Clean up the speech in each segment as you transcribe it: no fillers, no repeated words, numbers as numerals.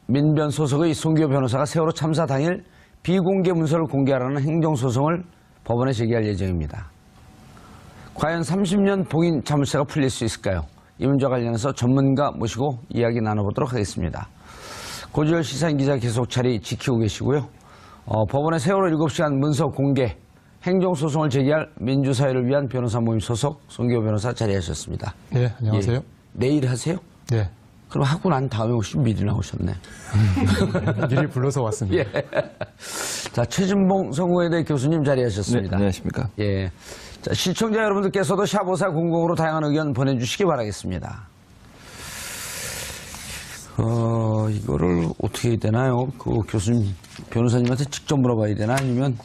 민변 소속의 송기호 변호사가 세월호 참사 당일 비공개 문서를 공개하라는 행정소송을 법원에 제기할 예정입니다. 과연 30년 봉인 자물쇠가 풀릴 수 있을까요? 이 문제와 관련해서 전문가 모시고 이야기 나눠보도록 하겠습니다. 고지열 시사인 기자 계속 자리 지키고 계시고요. 법원의 세월호 7시간 문서 공개 행정소송을 제기할 민주사회를 위한 변호사 모임 소속 송기호 변호사 자리하셨습니다. 네, 안녕하세요. 예, 내일 하세요? 네. 그럼 하고 난 다음에 혹시 미리 나오셨네. 미리 불러서 왔습니다. 예. 자, 최진봉 성공회대 교수님 자리하셨습니다. 네, 안녕하십니까. 예. 자, 시청자 여러분들께서도 샵5400으로 다양한 의견 보내주시기 바라겠습니다. 이거를 어떻게 해야 되나요? 그 교수님, 변호사님한테 직접 물어봐야 되나? 아니면,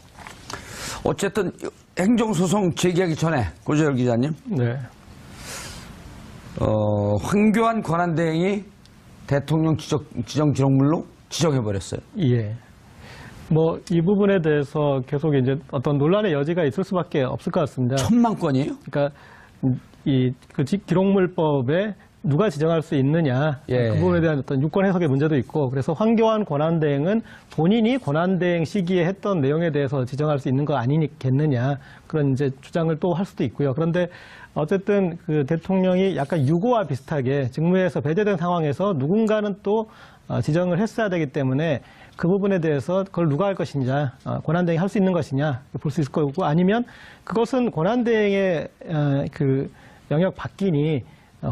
어쨌든, 행정소송 제기하기 전에, 고재열 기자님. 네. 황교안 권한대행이 대통령 지정 기록물로 지정해버렸어요. 예. 뭐, 이 부분에 대해서 계속 이제 어떤 논란의 여지가 있을 수밖에 없을 것 같습니다. 1000만 건이에요? 그러니까, 그 기록물법에 누가 지정할 수 있느냐. 예. 그 부분에 대한 어떤 유권 해석의 문제도 있고, 그래서 황교안 권한대행은 본인이 권한대행 시기에 했던 내용에 대해서 지정할 수 있는 거 아니겠느냐. 그런 이제 주장을 또 할 수도 있고요. 그런데 어쨌든 그 대통령이 약간 유고와 비슷하게 직무에서 배제된 상황에서 누군가는 또 지정을 했어야 되기 때문에 그 부분에 대해서 그걸 누가 할 것이냐, 권한대행이 할 수 있는 것이냐 볼 수 있을 거고, 아니면 그것은 권한대행의 그 영역 바뀌니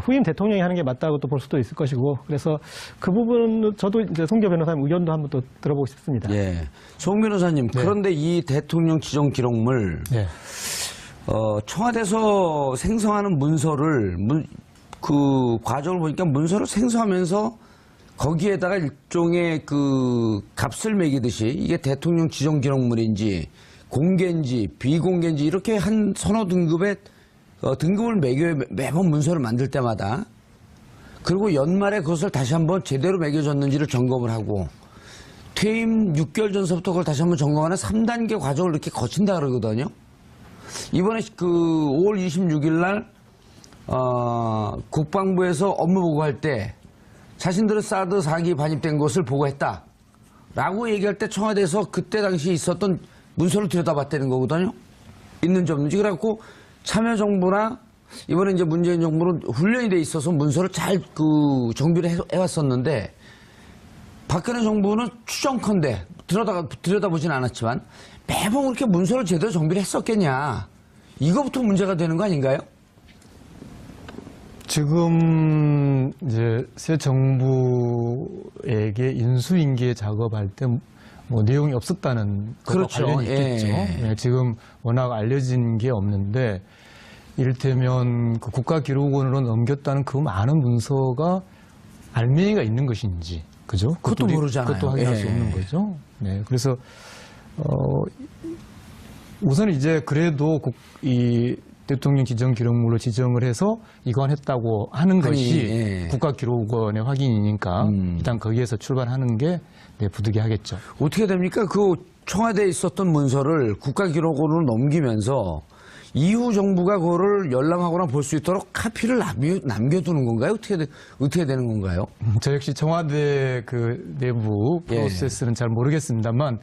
후임 대통령이 하는 게 맞다고 또 볼 수도 있을 것이고, 그래서 그 부분은 저도 이제 송기호 변호사님 의견도 한번 또 들어보고 싶습니다. 예. 송 변호사님, 네. 그런데 이 대통령 지정 기록물, 네. 청와대에서 생성하는 문서를, 그 과정을 보니까 문서를 생성하면서 거기에다가 일종의 그 값을 매기듯이 이게 대통령 지정 기록물인지 공개인지 비공개인지 이렇게 한 서너 등급의 등급을 매겨요. 매번 문서를 만들 때마다. 그리고 연말에 그것을 다시 한번 제대로 매겨졌는지를 점검을 하고 퇴임 6개월 전서부터 그걸 다시 한번 점검하는 3단계 과정을 이렇게 거친다 그러거든요. 이번에 그 5월 26일 날 국방부에서 업무 보고할 때 자신들은 사드 4기 반입된 것을 보고했다 라고 얘기할 때 청와대에서 그때 당시 있었던 문서를 들여다봤다는 거거든요. 있는지 없는지. 그래갖고 참여정부나 이번에 이제 문재인 정부는 훈련이 돼 있어서 문서를 잘 그 정비를 해왔었는데 박근혜 정부는 추정컨대 들여다보진 않았지만 매번 그렇게 문서를 제대로 정비를 했었겠냐. 이거부터 문제가 되는 거 아닌가요? 지금 이제 새 정부에게 인수인계 작업할 때 뭐 내용이 없었다는 것과 그렇죠. 관련이 있겠죠. 예. 네, 지금 워낙 알려진 게 없는데 이를테면 그 국가기록원으로 넘겼다는 그 많은 문서가 알맹이가 있는 것인지, 그죠? 그것도 모르잖아요. 그것도 확인할 수 예. 없는 거죠. 네, 그래서 우선 이제 그래도 이 대통령 지정 기록물로 지정을 해서 이관했다고 하는 것이 예. 국가기록원의 확인이니까 일단 거기에서 출발하는 게 부득이하겠죠. 어떻게 됩니까? 그 청와대에 있었던 문서를 국가기록원으로 넘기면서 이후 정부가 그거를 열람하거나 볼 수 있도록 카피를 남겨두는 건가요? 어떻게 되는 건가요? 저 역시 청와대 그 내부 프로세스는 잘 모르겠습니다만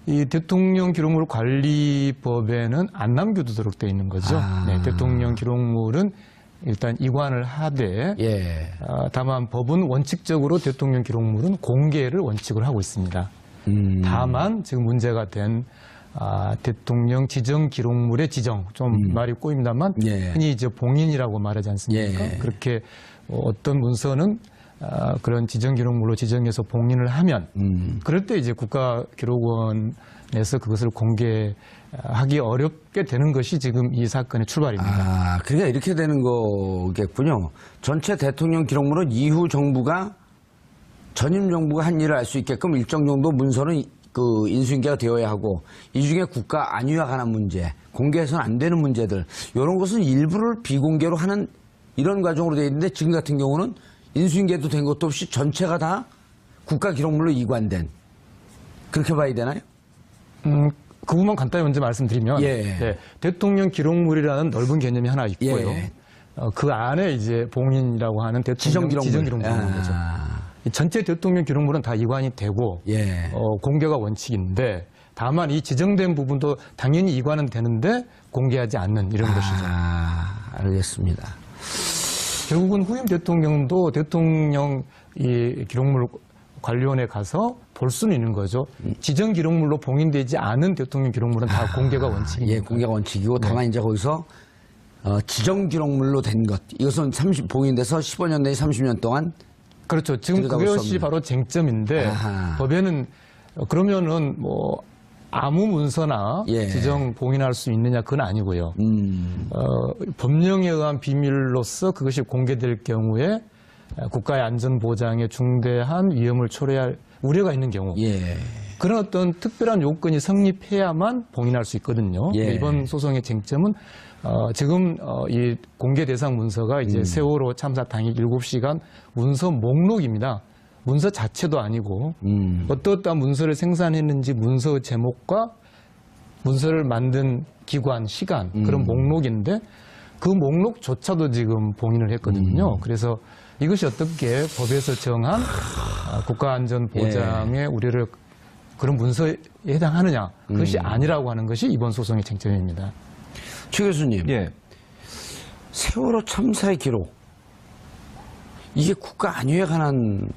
이 대통령 기록물 관리법에는 안 남겨두도록 되어 있는 거죠. 네, 대통령 기록물은 일단 이관을 하되 예. 다만 법은 원칙적으로 대통령 기록물은 공개를 원칙으로 하고 있습니다. 다만 지금 문제가 된 대통령 지정 기록물의 지정, 좀 말이 꼬입니다만 예. 흔히 이제 봉인이라고 말하지 않습니까? 예. 그렇게 어떤 문서는 그런 지정 기록물로 지정해서 봉인을 하면 그럴 때 이제 국가기록원에서 그것을 공개하기 어렵게 되는 것이 지금 이 사건의 출발입니다. 그러니까 이렇게 되는 거겠군요. 전체 대통령 기록물은 이후 정부가 전임 정부가 한 일을 알 수 있게끔 일정 정도 문서는 그 인수인계가 되어야 하고 이 중에 국가 안위와 관한 문제, 공개해서는 안 되는 문제들 이런 것은 일부를 비공개로 하는 이런 과정으로 되어 있는데 지금 같은 경우는 인수인계도 된 것도 없이 전체가 다 국가기록물로 이관된 그렇게 봐야 되나요? 그 부분만 간단히 먼저 말씀드리면 예. 네, 대통령 기록물이라는 넓은 개념이 하나 있고요. 예. 그 안에 이제 봉인이라고 하는 대통령 지정 기록물인 거죠. 전체 대통령 기록물은 다 이관이 되고 예. 공개가 원칙인데 다만 이 지정된 부분도 당연히 이관은 되는데 공개하지 않는 이런 것이죠. 알겠습니다. 결국은 후임 대통령도 대통령 이 기록물 관리원에 가서 볼 수는 있는 거죠. 지정 기록물로 봉인되지 않은 대통령 기록물은 다 공개가 원칙입니다. 예, 공개가 원칙이고 다만 이제 거기서 지정 기록물로 된 것 이것은 봉인돼서 15년 내지 30년 동안 그렇죠. 지금 들여다볼 수 그것이 없는. 바로 쟁점인데 아하. 법에는 그러면은 뭐 아무 문서나 예. 지정 봉인할 수 있느냐 그건 아니고요. 법령에 의한 비밀로서 그것이 공개될 경우에 국가의 안전 보장에 중대한 위험을 초래할 우려가 있는 경우 예. 그런 어떤 특별한 요건이 성립해야만 봉인할 수 있거든요. 예. 이번 소송의 쟁점은 지금 이 공개 대상 문서가 이제 세월호 참사 당일 7시간 문서 목록입니다. 문서 자체도 아니고 어떠한 문서를 생산했는지 문서 제목과 문서를 만든 기관, 시간 그런 목록인데 그 목록조차도 지금 봉인을 했거든요. 그래서 이것이 어떻게 법에서 정한 국가안전보장의 우려를 그런 문서에 해당하느냐 그것이 아니라고 하는 것이 이번 소송의 쟁점입니다. 최 교수님, 예. 세월호 참사의 기록 이게 국가 안위에 관한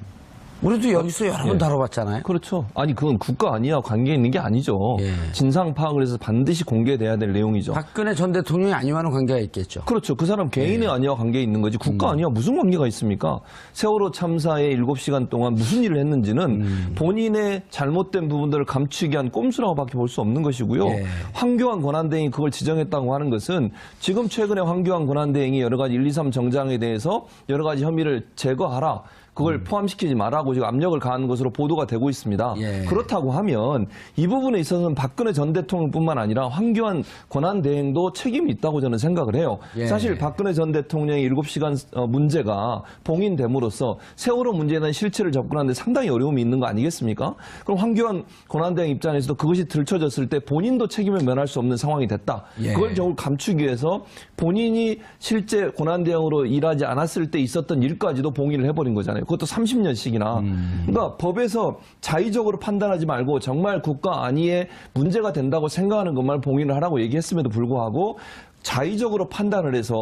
우리도 여기서 여러 번 예. 다뤄봤잖아요. 그렇죠. 아니, 그건 국가 아니야 관계 있는 게 아니죠. 예. 진상 파악을 해서 반드시 공개돼야 될 내용이죠. 박근혜 전 대통령이 안위와는 관계가 있겠죠. 그렇죠. 그 사람 개인의 안위와 관계 있는 거지 국가 안위와 무슨 관계가 있습니까? 세월호 참사에 7시간 동안 무슨 일을 했는지는 본인의 잘못된 부분들을 감추기 위한 꼼수라고밖에 볼 수 없는 것이고요. 예. 황교안 권한대행이 그걸 지정했다고 하는 것은 지금 최근에 황교안 권한대행이 여러 가지 1, 2, 3 정장에 대해서 여러 가지 혐의를 제거하라. 그걸 포함시키지 말라고 지금 압력을 가하는 것으로 보도가 되고 있습니다. 예. 그렇다고 하면 이 부분에 있어서는 박근혜 전 대통령뿐만 아니라 황교안 권한대행도 책임이 있다고 저는 생각을 해요. 예. 사실 박근혜 전 대통령의 7시간 문제가 봉인됨으로써 세월호 문제에 대한 실체를 접근하는데 상당히 어려움이 있는 거 아니겠습니까? 그럼 황교안 권한대행 입장에서도 그것이 들춰졌을 때 본인도 책임을 면할 수 없는 상황이 됐다. 예. 그걸 겨우 감추기 위해서 본인이 실제 권한대행으로 일하지 않았을 때 있었던 일까지도 봉인을 해버린 거잖아요. 그것도 30년씩이나. 그러니까 법에서 자의적으로 판단하지 말고 정말 국가 안위에 문제가 된다고 생각하는 것만 봉인을 하라고 얘기했음에도 불구하고 자의적으로 판단을 해서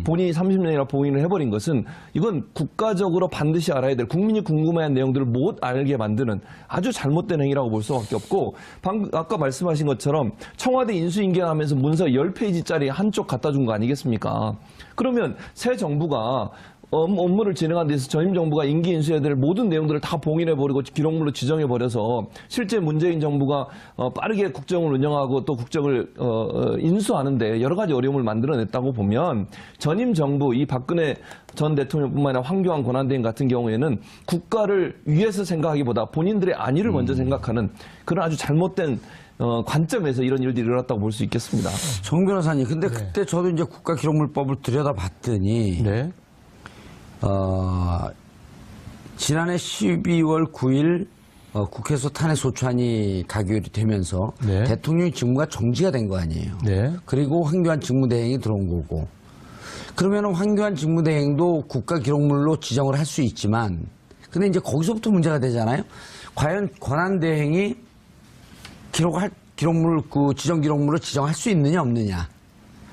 본인이 30년이나 봉인을 해버린 것은 이건 국가적으로 반드시 알아야 될 국민이 궁금해하는 내용들을 못 알게 만드는 아주 잘못된 행위라고 볼 수밖에 없고 아까 말씀하신 것처럼 청와대 인수인계하면서 문서 10페이지짜리 한쪽 갖다 준 거 아니겠습니까? 그러면 새 정부가 업무를 진행하는 데서 전임 정부가 임기 인수해야 될 모든 내용들을 다 봉인해버리고 기록물로 지정해버려서 실제 문재인 정부가 빠르게 국정을 운영하고 또 국정을 인수하는데 여러 가지 어려움을 만들어냈다고 보면 전임 정부 이 박근혜 전 대통령뿐만 아니라 황교안 권한대행 같은 경우에는 국가를 위해서 생각하기보다 본인들의 안위를 먼저 생각하는 그런 아주 잘못된 관점에서 이런 일들이 일어났다고 볼 수 있겠습니다. 정 변호사님, 근데 그때 저도 이제 국가기록물법을 들여다봤더니 네. 지난해 12월 9일 국회에서 탄핵 소추안이 가결이 되면서 네. 대통령 직무가 정지가 된 거 아니에요. 네. 그리고 황교안 직무대행이 들어온 거고. 그러면 황교안 직무대행도 국가기록물로 지정을 할 수 있지만, 근데 이제 거기서부터 문제가 되잖아요. 과연 권한대행이 기록물 지정 기록물로 지정할 수 있느냐 없느냐.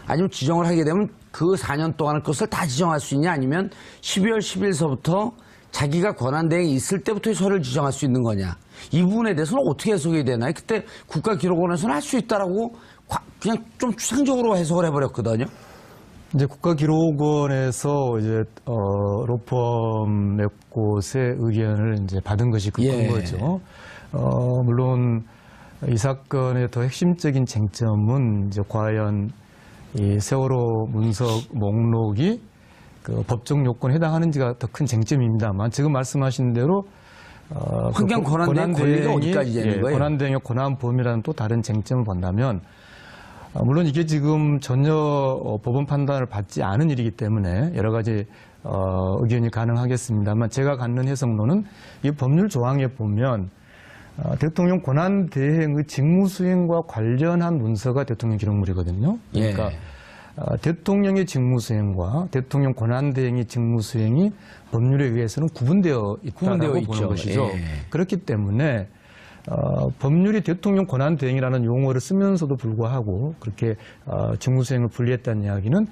아니면 지정을 하게 되면 그 4년 동안의 것을 다 지정할 수 있냐, 아니면 12월 10일서부터 자기가 권한대행이 있을 때부터 서류를 지정할 수 있는 거냐. 이 부분에 대해서는 어떻게 해석이 되나요? 그때 국가기록원에서는 할 수 있다라고 그냥 좀 추상적으로 해석을 해버렸거든요. 이제 국가기록원에서 이제 로펌 몇 곳의 의견을 이제 받은 것이 그 예. 근거죠. 물론 이 사건의 더 핵심적인 쟁점은 이제 과연 이 세월호 문서 목록이 그 법적 요건에 해당하는지가 더 큰 쟁점입니다만 지금 말씀하신 대로 환경 권한대행 권리가 어디까지 되는 거예요? 권한대행의 권한 범위라는 또 다른 쟁점을 본다면 물론 이게 지금 전혀 법원 판단을 받지 않은 일이기 때문에 여러 가지 의견이 가능하겠습니다만 제가 갖는 해석론은 이 법률 조항에 보면 대통령 권한대행의 직무수행과 관련한 문서가 대통령 기록물이거든요. 그러니까 예. 대통령의 직무수행과 대통령 권한대행의 직무수행이 법률에 의해서는 구분되어 있다고 있죠. 보는 것이죠. 예. 그렇기 때문에 법률이 대통령 권한대행이라는 용어를 쓰면서도 불구하고 그렇게 직무수행을 분리했다는 이야기는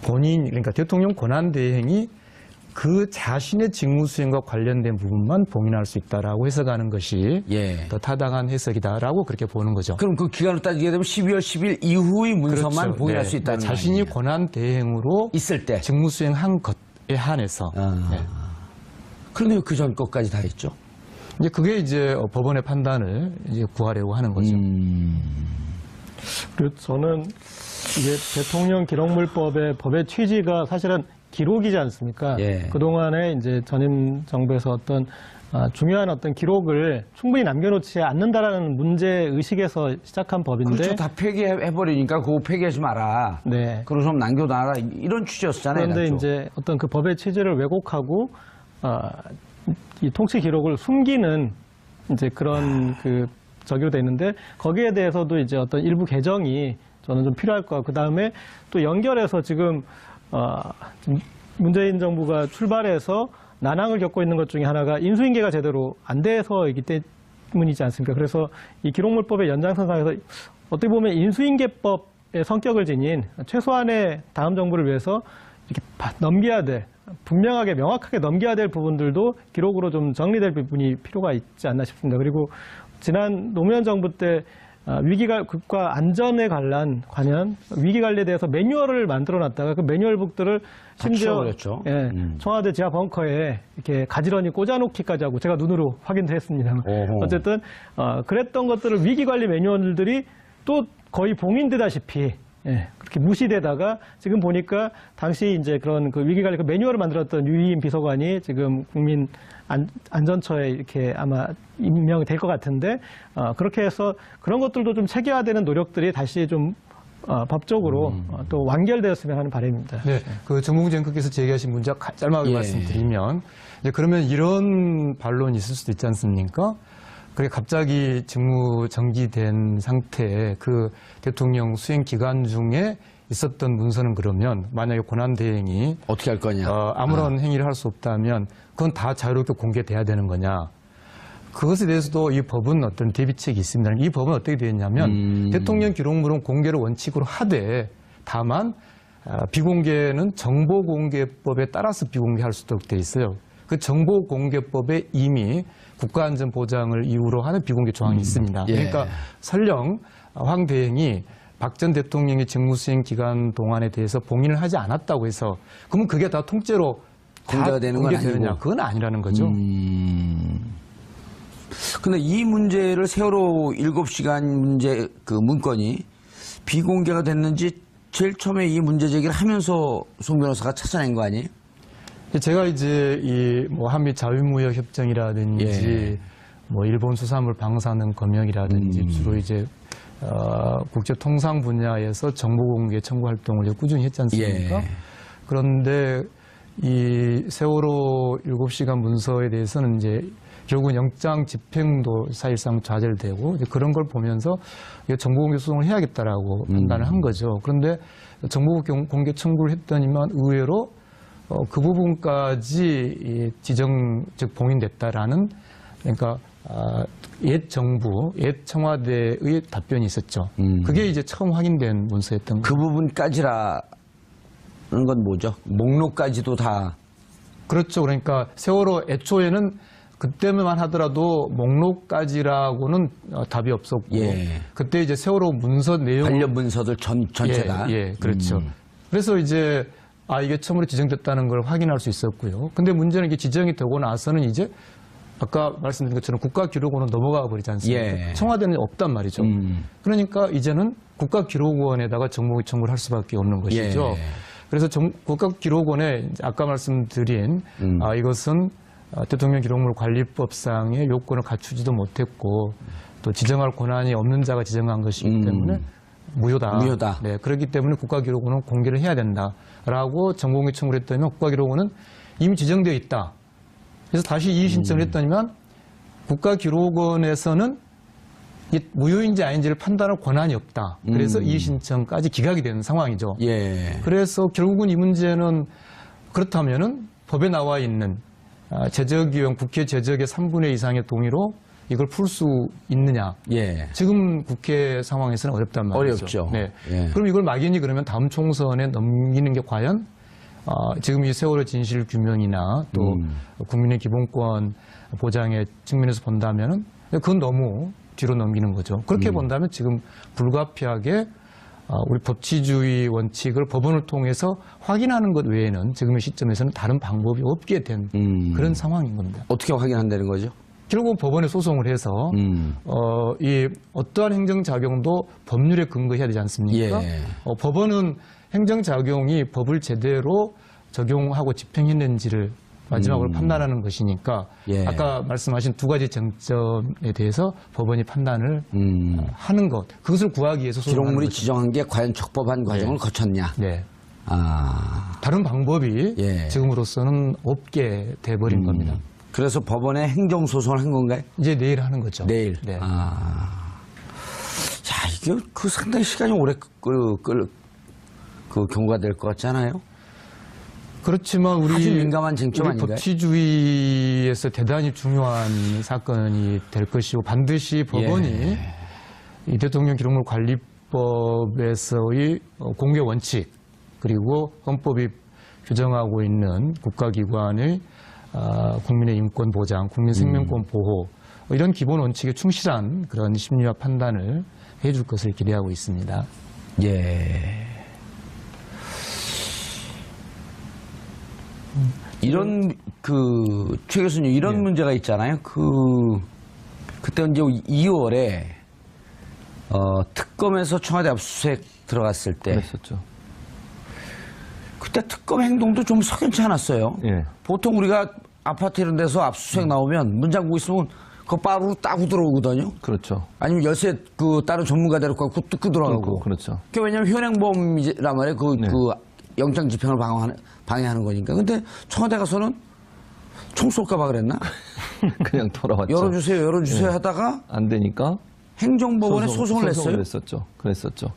본인, 그러니까 대통령 권한대행이 그 자신의 직무수행과 관련된 부분만 봉인할 수 있다라고 해석하는 것이 예. 더 타당한 해석이다라고 그렇게 보는 거죠. 그럼 그 기간으로 따지게 되면 12월 10일 이후의 문서만 그렇죠. 봉인할 네. 수 있다는 자신이 거 아니에요? 권한대행으로 있을 때. 직무수행한 것에 한해서. 네. 그런데 왜 그 전 것까지 다 했죠? 이제 그게 이제 법원의 판단을 이제 구하려고 하는 거죠. 그리고 저는 이게 대통령 기록물법의 법의 취지가 사실은 기록이지 않습니까? 예. 그동안에 이제 전임 정부에서 어떤 중요한 어떤 기록을 충분히 남겨놓지 않는다라는 문제 의식에서 시작한 법인데. 그렇죠. 다 폐기해버리니까 그거 폐기하지 마라. 네. 그리고 좀 남겨놔라. 이런 취지였잖아요. 그런데 당초. 이제 어떤 그 법의 취지를 왜곡하고 이 통치 기록을 숨기는 이제 그런 그 저기로 돼 있는데 거기에 대해서도 이제 어떤 일부 개정이 저는 좀 필요할 것 같고 그 다음에 또 연결해서 지금 문재인 정부가 출발해서 난항을 겪고 있는 것 중에 하나가 인수인계가 제대로 안 돼서이기 때문이지 않습니까? 그래서 이 기록물법의 연장선상에서 어떻게 보면 인수인계법의 성격을 지닌 최소한의 다음 정부를 위해서 이렇게 넘겨야 될 분명하게 명확하게 넘겨야 될 부분들도 기록으로 좀 정리될 부분이 필요가 있지 않나 싶습니다. 그리고 지난 노무현 정부 때 국가 안전에 관련 위기관리에 대해서 매뉴얼을 만들어놨다가 그 매뉴얼북들을 심지어 예, 청와대 지하 벙커에 이렇게 가지런히 꽂아놓기까지 하고 제가 눈으로 확인도 했습니다만 어쨌든 그랬던 것들을 위기관리 매뉴얼들이 또 거의 봉인되다시피 예, 그렇게 무시되다가 지금 보니까 당시 이제 그런 그 위기관리 그 매뉴얼을 만들었던 유희인 비서관이 지금 국민 안전처에 이렇게 아마 임명이 될 것 같은데 그렇게 해서 그런 것들도 좀 체계화되는 노력들이 다시 좀 법적으로 또 완결되었으면 하는 바람입니다. 네, 그 정봉주 앵커께서 제기하신 문제 짧게 말씀드리면 이제 그러면 이런 반론이 있을 수도 있지 않습니까? 그게 갑자기 직무 정지된 상태에 그 대통령 수행 기간 중에 있었던 문서는 그러면 만약에 권한대행이 어떻게 할 거냐? 아무런 행위를 할 수 없다면 그건 다 자유롭게 공개돼야 되는 거냐? 그것에 대해서도 이 법은 어떤 대비책이 있습니다. 이 법은 어떻게 되어 있냐면 대통령 기록물은 공개를 원칙으로 하되 다만 비공개는 정보공개법에 따라서 비공개할 수 있도록 되어 있어요. 그 정보공개법에 이미 국가안전보장을 이유로 하는 비공개 조항이 있습니다. 예. 그러니까 설령 황 대행이 박 전 대통령의 직무수행 기간 동안에 대해서 봉인을 하지 않았다고 해서 그러면 그게 다 통째로 공개가 되는 건 공개되느냐? 아니고. 그건 아니라는 거죠. 근데 이 문제를 세월호 7시간 문제 그 문건이 비공개가 됐는지 제일 처음에 이 문제 제기를 하면서 송 변호사가 찾아낸 거 아니에요? 제가 이제 이 뭐 한미 자유무역 협정이라든지 뭐 일본 수산물 방사능 검역이라든지 주로 이제 국제 통상 분야에서 정보 공개 청구 활동을 꾸준히 했지 않습니까? 그런데 이 세월호 7시간 문서에 대해서는 이제 결국은 영장 집행도 사실상 좌절되고 이제 그런 걸 보면서 정보 공개 소송을 해야겠다라고 판단을 한 거죠. 그런데 정보 공개 청구를 했더니만 의외로 그 부분까지 지정, 즉 봉인됐다라는 그러니까 옛 정부, 옛 청와대의 답변이 있었죠. 그게 이제 처음 확인된 문서였던 그 부분까지라는 건 뭐죠? 목록까지도 다. 그렇죠. 그러니까 세월호 애초에는 그때만 하더라도 목록까지라고는 답이 없었고 그때 이제 세월호 문서 내용 관련 문서들 전체다. 예, 그렇죠. 그래서 이제 이게 처음으로 지정됐다는 걸 확인할 수 있었고요. 근데 문제는 이게 지정이 되고 나서는 이제 아까 말씀드린 것처럼 국가기록원으로 넘어가 버리지 않습니까? 청와대는 없단 말이죠. 그러니까 이제는 국가기록원에다가 정보 청구를 할 수밖에 없는 것이죠. 그래서 국가기록원에 아까 말씀드린 이것은 대통령 기록물 관리법상의 요건을 갖추지도 못했고 또 지정할 권한이 없는 자가 지정한 것이기 때문에 무효다. 네, 그렇기 때문에 국가기록원은 공개를 해야 된다라고 정보공개 청구를 했더니 국가기록원은 이미 지정되어 있다. 그래서 다시 이의 신청을 했더니만 국가기록원에서는 이게 무효인지 아닌지를 판단할 권한이 없다. 그래서 이의 신청까지 기각이 되는 상황이죠. 예. 그래서 결국은 이 문제는 그렇다면은 법에 나와 있는 제적위원 국회 제적의 3분의 2 이상의 동의로 이걸 풀 수 있느냐? 예. 지금 국회 상황에서는 어렵단 말이죠. 어렵죠. 네. 예. 그럼 이걸 막연히 그러면 다음 총선에 넘기는 게 과연 지금 이 세월호 진실 규명이나 또 국민의 기본권 보장의 측면에서 본다면은 그건 너무 뒤로 넘기는 거죠. 그렇게 본다면 지금 불가피하게 우리 법치주의 원칙을 법원을 통해서 확인하는 것 외에는 지금의 시점에서는 다른 방법이 없게 된 그런 상황인 겁니다. 어떻게 확인한다는 거죠? 결국 법원에 소송을 해서 이 어떠한 행정작용도 법률에 근거해야 되지 않습니까? 예. 법원은 행정작용이 법을 제대로 적용하고 집행했는지를 마지막으로 판단하는 것이니까 예. 아까 말씀하신 두 가지 쟁점에 대해서 법원이 판단을 하는 것, 그것을 구하기 위해서 소송하는 기록물이 거죠. 지정한 게 과연 적법한 과정을 거쳤냐? 네. 아. 다른 방법이 예. 지금으로서는 없게 돼버린 겁니다. 그래서 법원에 행정소송을 한 건가요? 이제 내일 하는 거죠. 내일. 네. 아. 자, 이게 상당히 시간이 오래 그 경과가 될 것 같지 않아요? 그렇지만 우리 아주 민감한 쟁점 우리 아닌가요? 법치주의에서 대단히 중요한 사건이 될 것이고 반드시 법원이 예. 이 대통령 기록물 관리법에서의 공개 원칙 그리고 헌법이 규정하고 있는 국가기관의 국민의 인권 보장, 국민 생명권 보호 이런 기본 원칙에 충실한 그런 심리와 판단을 해줄 것을 기대하고 있습니다. 예. 이런 최 교수님 이런 예. 문제가 있잖아요. 그때 이제 2월에 특검에서 청와대 압수수색 들어갔을 때 그랬었죠. 그때 특검 행동도 좀 석연치 않았어요. 예. 보통 우리가 아파트 이런 데서 압수수색 나오면 문 잠그고 있으면 그 바로 따고 들어오거든요. 그렇죠. 아니면 열쇠 다른 전문가대로 갖고 뜯고 들어가고. 그렇죠. 그게 왜냐면 현행범이란 말이에요. 네. 영장 집행을 방해하는 거니까. 근데 청와대 가서는 총 쏠까봐 그랬나? 그냥 돌아왔죠. 열어주세요 네. 하다가 안 되니까 행정법원에 소송을 냈어요. 그랬었죠.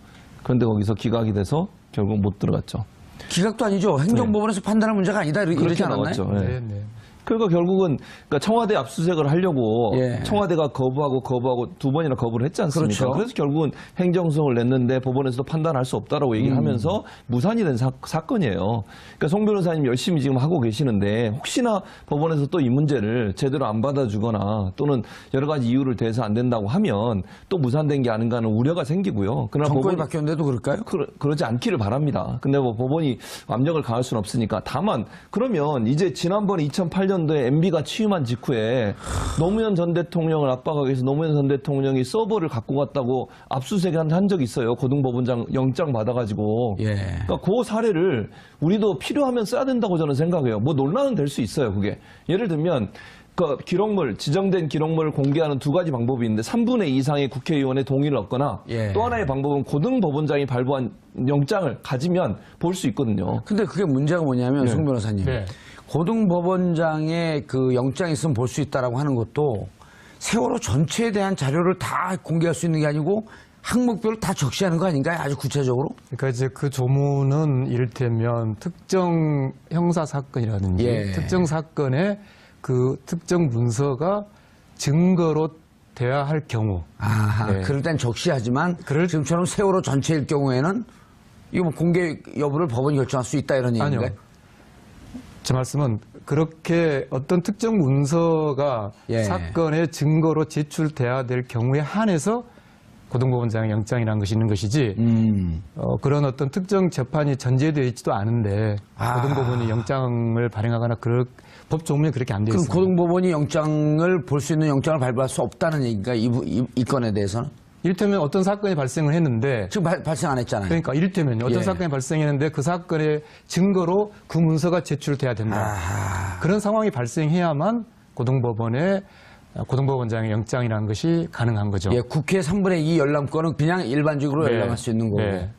그런데 거기서 기각이 돼서 결국 못 들어갔죠. 기각도 아니죠. 행정법원에서 판단할 문제가 아니다. 이렇게 그렇게 않았나요? 나왔죠. 네. 네. 그러니까 결국은 청와대 압수수색을 하려고 예. 청와대가 거부하고 두 번이나 거부를 했지 않습니까? 그렇죠. 그래서 결국은 행정소송을 냈는데 법원에서도 판단할 수 없다라고 얘기를 하면서 무산이 된 사건이에요. 그러니까 송 변호사님 열심히 지금 하고 계시는데 혹시나 법원에서 또 이 문제를 제대로 안 받아주거나 또는 여러 가지 이유를 대해서 안 된다고 하면 또 무산된 게 아닌가 하는 우려가 생기고요. 그러나 정권이 법원이 바뀌었는데도 그럴까요? 그러지 않기를 바랍니다. 근데 뭐 법원이 압력을 가할 수는 없으니까. 다만 그러면 이제 지난번에 2008년도에 MB가 취임한 직후에 노무현 전 대통령을 압박하기 위해서 노무현 전 대통령이 서버를 갖고 갔다고 압수수색 한 적이 있어요. 고등법원장 영장 받아가지고. 예. 그러니까 그 사례를 우리도 필요하면 써야 된다고 저는 생각해요. 뭐 논란은 될 수 있어요. 그게. 예를 들면 그 지정된 기록물을 공개하는 두 가지 방법이 있는데 3분의 2 이상의 국회의원의 동의를 얻거나 예. 또 하나의 방법은 고등법원장이 발부한 영장을 가지면 볼 수 있거든요. 근데 그게 문제가 뭐냐면 송 변호사님. 네. 고등법원장의 그 영장이 있으면 볼 수 있다라고 하는 것도 세월호 전체에 대한 자료를 다 공개할 수 있는 게 아니고 항목별로 다 적시하는 거 아닌가요? 아주 구체적으로? 그러니까 이제 그 조문은 이를테면 특정 형사 사건이라든지 예. 특정 사건의 그 특정 문서가 증거로 돼야 할 경우. 아하, 네. 그럴 땐 적시하지만 지금처럼 세월호 전체일 경우에는 이거 뭐 공개 여부를 법원이 결정할 수 있다 이런 얘기인가요? 아니요. 제 말씀은 그렇게 어떤 특정 문서가 예. 사건의 증거로 제출돼야 될 경우에 한해서 고등법원장의 영장이라는 것이 있는 것이지 그런 어떤 특정 재판이 전제되어 있지도 않은데 고등법원이 영장을 발행하거나 법 조문에 그렇게 안 되어 그럼 있습니다. 고등법원이 영장을 볼 수 있는 영장을 발부할 수 없다는 얘기가 이 건에 대해서는? 이를테면 어떤 사건이 발생을 했는데 지금 발생 안 했잖아요. 그러니까 이를테면 어떤 예. 사건이 발생했는데 그 사건의 증거로 그 문서가 제출돼야 된다. 그런 상황이 발생해야만 고등법원장의 영장이라는 것이 가능한 거죠. 예, 국회 3분의 2 열람권은 그냥 일반적으로 네. 열람할 수 있는 거고. 네.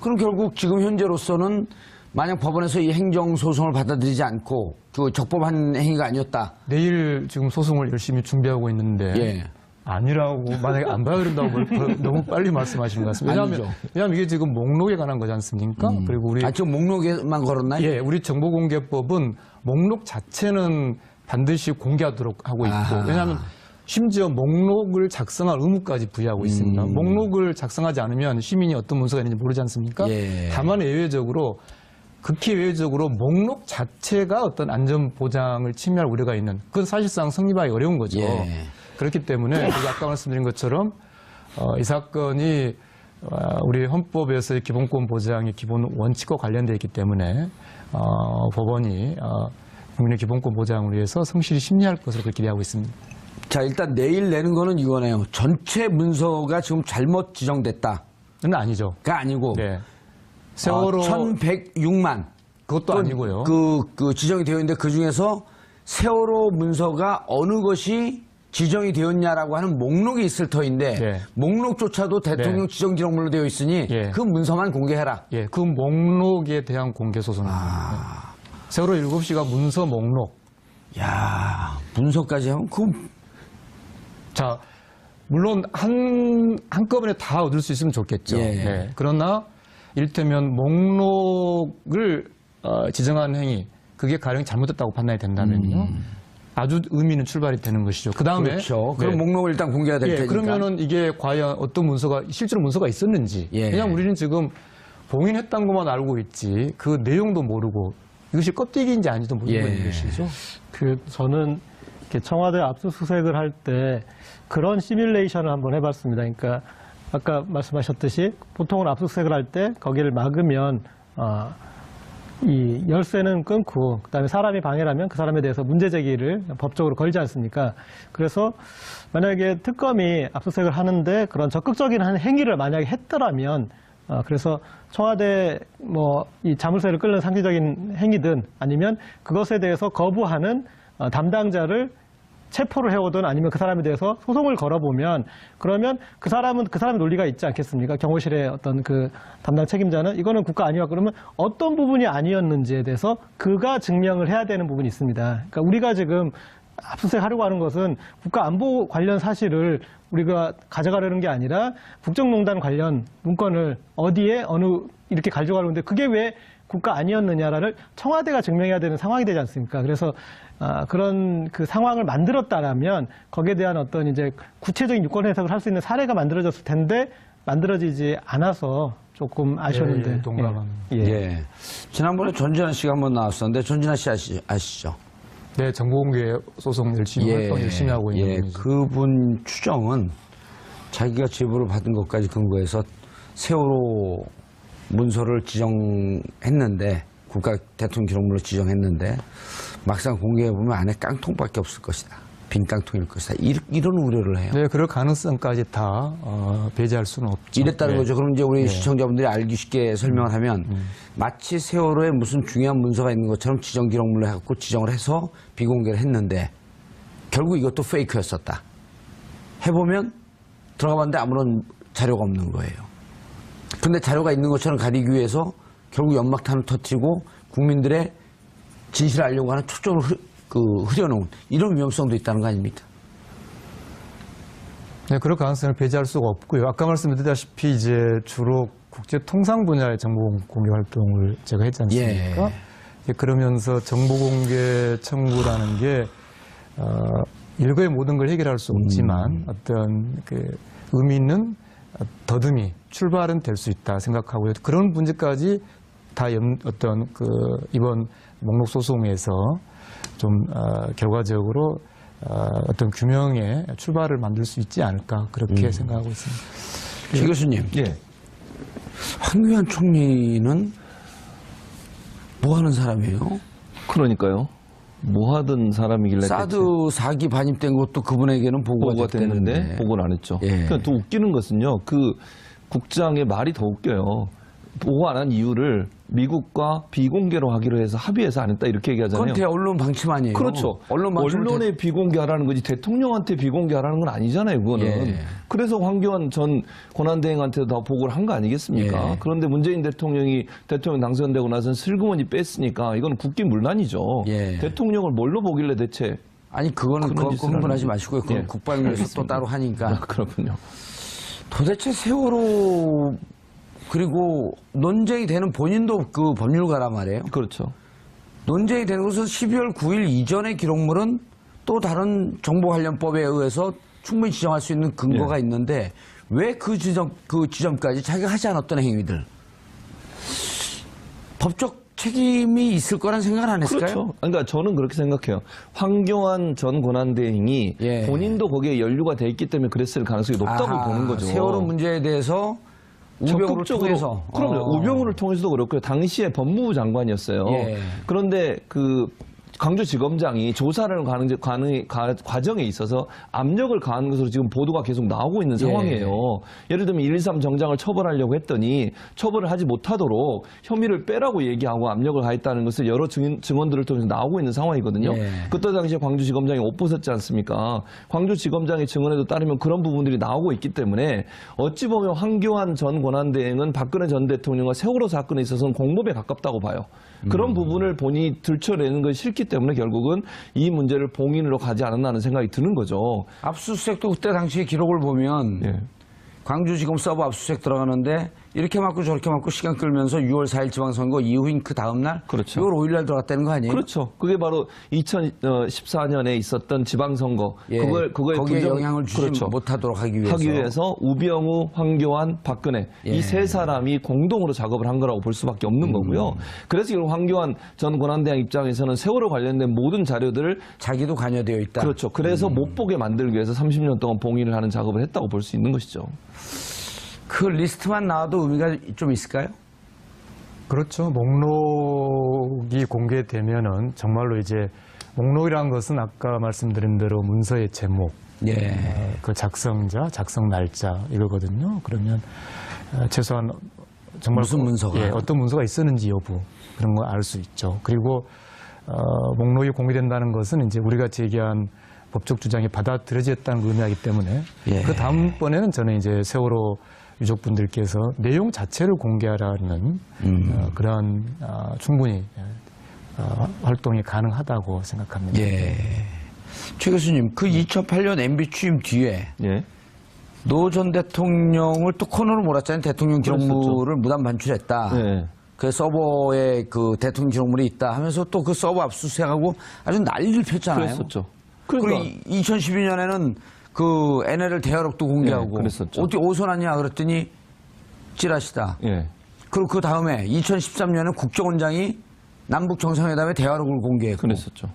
그럼 결국 지금 현재로서는 만약 법원에서 이 행정소송을 받아들이지 않고 그 적법한 행위가 아니었다. 내일 지금 소송을 열심히 준비하고 있는데 예. 아니라고 만약에 안 봐야 된다고 너무 빨리 말씀하시는 것 같습니다. 왜냐하면 이게 지금 목록에 관한 거지 않습니까? 그리고 우리 지금 목록에만 걸었나요? 예, 우리 정보공개법은 목록 자체는 반드시 공개하도록 하고 있고 왜냐하면 심지어 목록을 작성할 의무까지 부여하고 있습니다. 목록을 작성하지 않으면 시민이 어떤 문서가 있는지 모르지 않습니까? 예. 다만 예외적으로 극히 예외적으로 목록 자체가 어떤 안전 보장을 침해할 우려가 있는 그건 사실상 성립하기 어려운 거죠. 예. 그렇기 때문에 우리가 아까 말씀드린 것처럼 이 사건이 우리 헌법에서의 기본권 보장의 기본 원칙과 관련되어 있기 때문에 법원이 국민의 기본권 보장을 위해서 성실히 심리할 것으로 그렇게 기대하고 있습니다. 자, 일단 내일 내는 거는 이거네요. 전체 문서가 지금 잘못 지정됐다. 는 아니죠. 가 아니고 네. 세월호 1106만 그것도 아니고요. 그 지정이 되어 있는데 그 중에서 세월호 문서가 어느 것이 지정이 되었냐라고 하는 목록이 있을 터인데 네. 목록조차도 대통령 네. 지정 기록물로 되어 있으니 예. 그 문서만 공개해라. 예, 그 목록에 대한 공개 소송입니다. 세월호 7시가 문서 목록. 야, 문서까지 하면 그 자, 물론 한꺼번에 다 얻을 수 있으면 좋겠죠. 예. 네. 그러나 이를테면 목록을 지정한 행위, 그게 가령 잘못됐다고 판단이 된다면요. 아주 의미 있는 출발이 되는 것이죠. 그 다음에 그렇죠. 그럼 목록을 일단 공개해야 될 테니까. 그러면은 이게 과연 어떤 문서가 실제로 문서가 있었는지. 예. 왜냐하면 우리는 지금 봉인했다는 것만 알고 있지 그 내용도 모르고 이것이 껍데기인지 아닌지도 모르고 예. 있는 것이죠. 저는 이렇게 청와대 압수수색을 할 때 그런 시뮬레이션을 한번 해봤습니다. 그러니까 아까 말씀하셨듯이 보통은 압수수색을 할 때 거기를 막으면 이 열쇠는 끊고 그다음에 사람이 방해를 하면 그 사람에 대해서 문제 제기를 법적으로 걸지 않습니까? 그래서 만약에 특검이 압수수색을 하는데 그런 적극적인 행위를 만약에 했더라면 그래서 청와대 이 자물쇠를 끌는 상징적인 행위든 아니면 그것에 대해서 거부하는 담당자를 체포를 해오든 아니면 그 사람에 대해서 소송을 걸어보면 그러면 그 사람의 논리가 있지 않겠습니까? 경호실의 어떤 그 담당 책임자는 이거는 국가 아니야 그러면 어떤 부분이 아니었는지에 대해서 그가 증명을 해야 되는 부분이 있습니다. 그러니까 우리가 지금 압수수색하려고 하는 것은 국가 안보 관련 사실을 우리가 가져가려는 게 아니라 국정농단 관련 문건을 어디에 이렇게 가져가려는데 그게 왜 국가 아니었느냐를 청와대가 증명해야 되는 상황이 되지 않습니까? 그래서 그런 그 상황을 만들었다라면 거기에 대한 어떤 이제 구체적인 유권 해석을 할 수 있는 사례가 만들어졌을 텐데 만들어지지 않아서 조금 아쉬웠는데. 예, 동감합니다. 예. 지난번에 전진아 씨가 한번 나왔었는데 전진아 씨 아시죠? 네, 정보공개 소송 활동 열심히 하고 있는 분이죠. 그분 추정은 자기가 제보를 받은 것까지 근거해서 세월호 문서를 지정했는데 국가 대통령 기록물로 지정했는데 막상 공개해보면 안에 깡통밖에 없을 것이다. 빈 깡통일 것이다. 이런 우려를 해요. 네, 그럴 가능성까지 다 배제할 수는 없죠. 이랬다는 네. 거죠. 그럼 이제 우리 시청자분들이 알기 쉽게 설명을 하면 마치 세월호에 무슨 중요한 문서가 있는 것처럼 지정 기록물로 해갖고 지정을 해서 비공개를 했는데 결국 이것도 페이크였었다. 해보면 들어가봤는데 아무런 자료가 없는 거예요. 근데 자료가 있는 것처럼 가리기 위해서 결국 연막탄을 터뜨리고 국민들의 진실을 알려고 하는 초점을 흐려놓은 이런 위험성도 있다는 거 아닙니까? 네, 그럴 가능성을 배제할 수가 없고요. 아까 말씀드렸다시피 이제 주로 국제 통상 분야의 정보 공개 활동을 제가 했지 않습니까? 예. 그러면서 정보 공개 청구라는 게 일거의 모든 걸 해결할 수 없지만 어떤 그 의미 있는 더듬이 출발은 될 수 있다 생각하고요. 그런 문제까지 다 어떤 그 이번 목록 소송에서 좀 결과적으로 어떤 규명의 출발을 만들 수 있지 않을까 그렇게 생각하고 있습니다. 최 교수님, 예. 황교안 총리는 뭐 하는 사람이에요? 그러니까요. 뭐 하던 사람이길래 사드 4기 반입된 것도 그분에게는 보고가 됐는데 보고를 안 했죠. 예. 그러니까 또 웃기는 것은요. 그 국장의 말이 더 웃겨요. 보고 안 한 이유를 미국과 비공개로 하기로 해서 합의해서 안 했다 이렇게 얘기하잖아요. 그건 언론 방침 아니에요? 그렇죠. 언론 방침을 언론에 비공개하라는 거지 대통령한테 비공개하라는 건 아니잖아요. 그거는. 예. 그래서 황교안 전 권한대행한테도 다 보고를 한 거 아니겠습니까? 예. 그런데 문재인 대통령이 대통령 당선되고 나서는 슬그머니 뺐으니까 이건 국기 문란이죠. 예. 대통령을 뭘로 보길래 대체 아니 그거는 그런 그거 짓을 흥분하지 하는 마시고요. 그건 예, 국방위에서 또 알겠습니다. 따로 하니까. 그렇군요. 도대체 세월호 그리고 논쟁이 되는 본인도 그 법률가란 말이에요. 그렇죠. 논쟁이 되는 것은 12월 9일 이전의 기록물은 또 다른 정보관련법에 의해서 충분히 지정할 수 있는 근거가 있는데 왜 그 지점까지 자기가 하지 않았던 행위들 법적 책임이 있을 거란 생각을 안 했을까요? 그렇죠. 그러니까 저는 그렇게 생각해요. 황교안 전 권한대행이 예. 본인도 거기에 연루가 돼 있기 때문에 그랬을 가능성이 높다고 아하, 보는 거죠. 세월호 문제에 대해서 우병우를 통해서 그럼요. 우병우를 통해서도 그렇고요. 당시에 법무부 장관이었어요. 예. 그런데 그 광주지검장이 조사를 과정에 있어서 압력을 가한 것으로 지금 보도가 계속 나오고 있는 상황이에요. 예를 들면 113 정장을 처벌하려고 했더니 처벌을 하지 못하도록 혐의를 빼라고 얘기하고 압력을 가했다는 것을 여러 증언들을 통해서 나오고 있는 상황이거든요. 예. 그때 당시에 광주지검장이 옷 벗었지 않습니까? 광주지검장의 증언에도 따르면 그런 부분들이 나오고 있기 때문에 어찌 보면 황교안 전 권한대행은 박근혜 전 대통령과 세월호 사건에 있어서는 공범에 가깝다고 봐요. 그런 부분을 본인이 들춰내는 것이 싫기 때문에 결국은 이 문제를 봉인으로 가지 않았나 하는 생각이 드는 거죠. 압수수색도 그때 당시 기록을 보면 예. 광주지검 서버 압수수색 들어가는데 이렇게 맞고 저렇게 맞고 시간 끌면서 6월 4일 지방선거 이후인 그 다음날 그렇죠. 6월 5일 날 들어갔다는 거 아니에요? 그렇죠. 그게 바로 2014년에 있었던 지방선거. 예, 그거에 거기에 영향을 주지 그렇죠. 못하도록 하기 위해서. 우병우, 황교안, 박근혜 예. 이 세 사람이 공동으로 작업을 한 거라고 볼 수밖에 없는 거고요. 그래서 결국 황교안 전 권한대행 입장에서는 세월호 관련된 모든 자료들을 자기도 관여되어 있다. 그렇죠. 그래서 못 보게 만들기 위해서 30년 동안 봉인을 하는 작업을 했다고 볼 수 있는 것이죠. 그 리스트만 나와도 의미가 좀 있을까요? 그렇죠. 목록이 공개되면은 정말로 이제 목록이라는 것은 아까 말씀드린 대로 문서의 제목, 예. 그 작성자, 작성 날짜 이거거든요. 그러면 최소한 정말 무슨 문서가? 예, 어떤 문서가 있었는지 여부 그런 걸 알 수 있죠. 그리고 목록이 공개된다는 것은 이제 우리가 제기한 법적 주장이 받아들여졌다는 의미이기 때문에 예. 그 다음번에는 저는 이제 세월호 유족분들께서 내용 자체를 공개하라는 그런 충분히 활동이 가능하다고 생각합니다. 예. 최 교수님, 그 2008년 MB 취임 뒤에 예. 노 전 대통령을 또 코너로 몰았잖아요. 대통령 기록물을 무단 반출했다. 네. 그 서버에 그 대통령 기록물이 있다 하면서 또 그 서버 압수수색하고 아주 난리를 폈잖아요. 그랬었죠. 그리고 그러니까 2012년에는 그 NLL 대화록도 공개하고 네, 그랬었죠. 어디 오선하냐 그랬더니 찌라시다. 예. 그리고 그 다음에 2013년에 국정원장이 남북 정상회담의 대화록을 공개했고. 그랬었죠.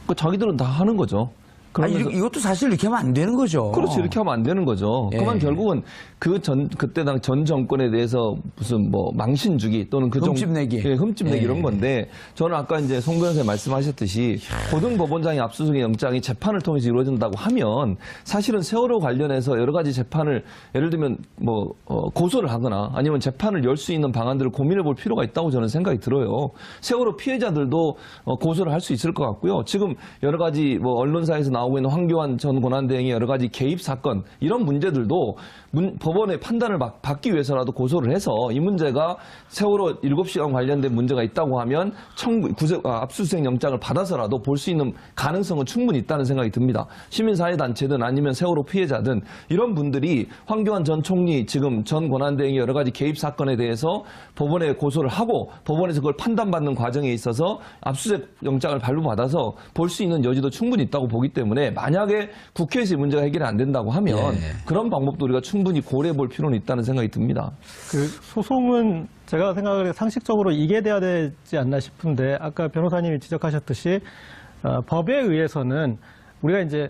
그 자기들은 다 하는 거죠. 아니, 그러면서 이것도 사실 이렇게 하면 안 되는 거죠. 그렇지, 이렇게 하면 안 되는 거죠. 예. 그만 결국은 그때 당 전 정권에 대해서 무슨 뭐 망신 주기 또는 흠집 내기. 예, 흠집 내기 예. 이런 건데 저는 아까 이제 송 변호사님 말씀하셨듯이 고등법원장의 압수수색 영장이 재판을 통해서 이루어진다고 하면 사실은 세월호 관련해서 여러 가지 재판을 예를 들면 뭐 고소를 하거나 아니면 재판을 열 수 있는 방안들을 고민해 볼 필요가 있다고 저는 생각이 들어요. 세월호 피해자들도 고소를 할 수 있을 것 같고요. 지금 여러 가지 뭐 언론사에서 나오고 있는 황교안 전 권한대행의 여러 가지 개입 사건 이런 문제들도 법원의 판단을 받기 위해서라도 고소를 해서 이 문제가 세월호 7시간 관련된 문제가 있다고 하면 압수수색 영장을 받아서라도 볼 수 있는 가능성은 충분히 있다는 생각이 듭니다. 시민사회단체든 아니면 세월호 피해자든 이런 분들이 황교안 전 총리 지금 전 권한대행의 여러 가지 개입 사건에 대해서 법원에 고소를 하고 법원에서 그걸 판단받는 과정에 있어서 압수수색 영장을 발부받아서 볼 수 있는 여지도 충분히 있다고 보기 때문에 만약에 국회에서 이 문제가 해결이 안 된다고 하면 그런 방법도 우리가 충분히 고려해 볼 필요는 있다는 생각이 듭니다. 그 소송은 제가 생각을 상식적으로 이게 돼야 되지 않나 싶은데 아까 변호사님이 지적하셨듯이 법에 의해서는 우리가 이제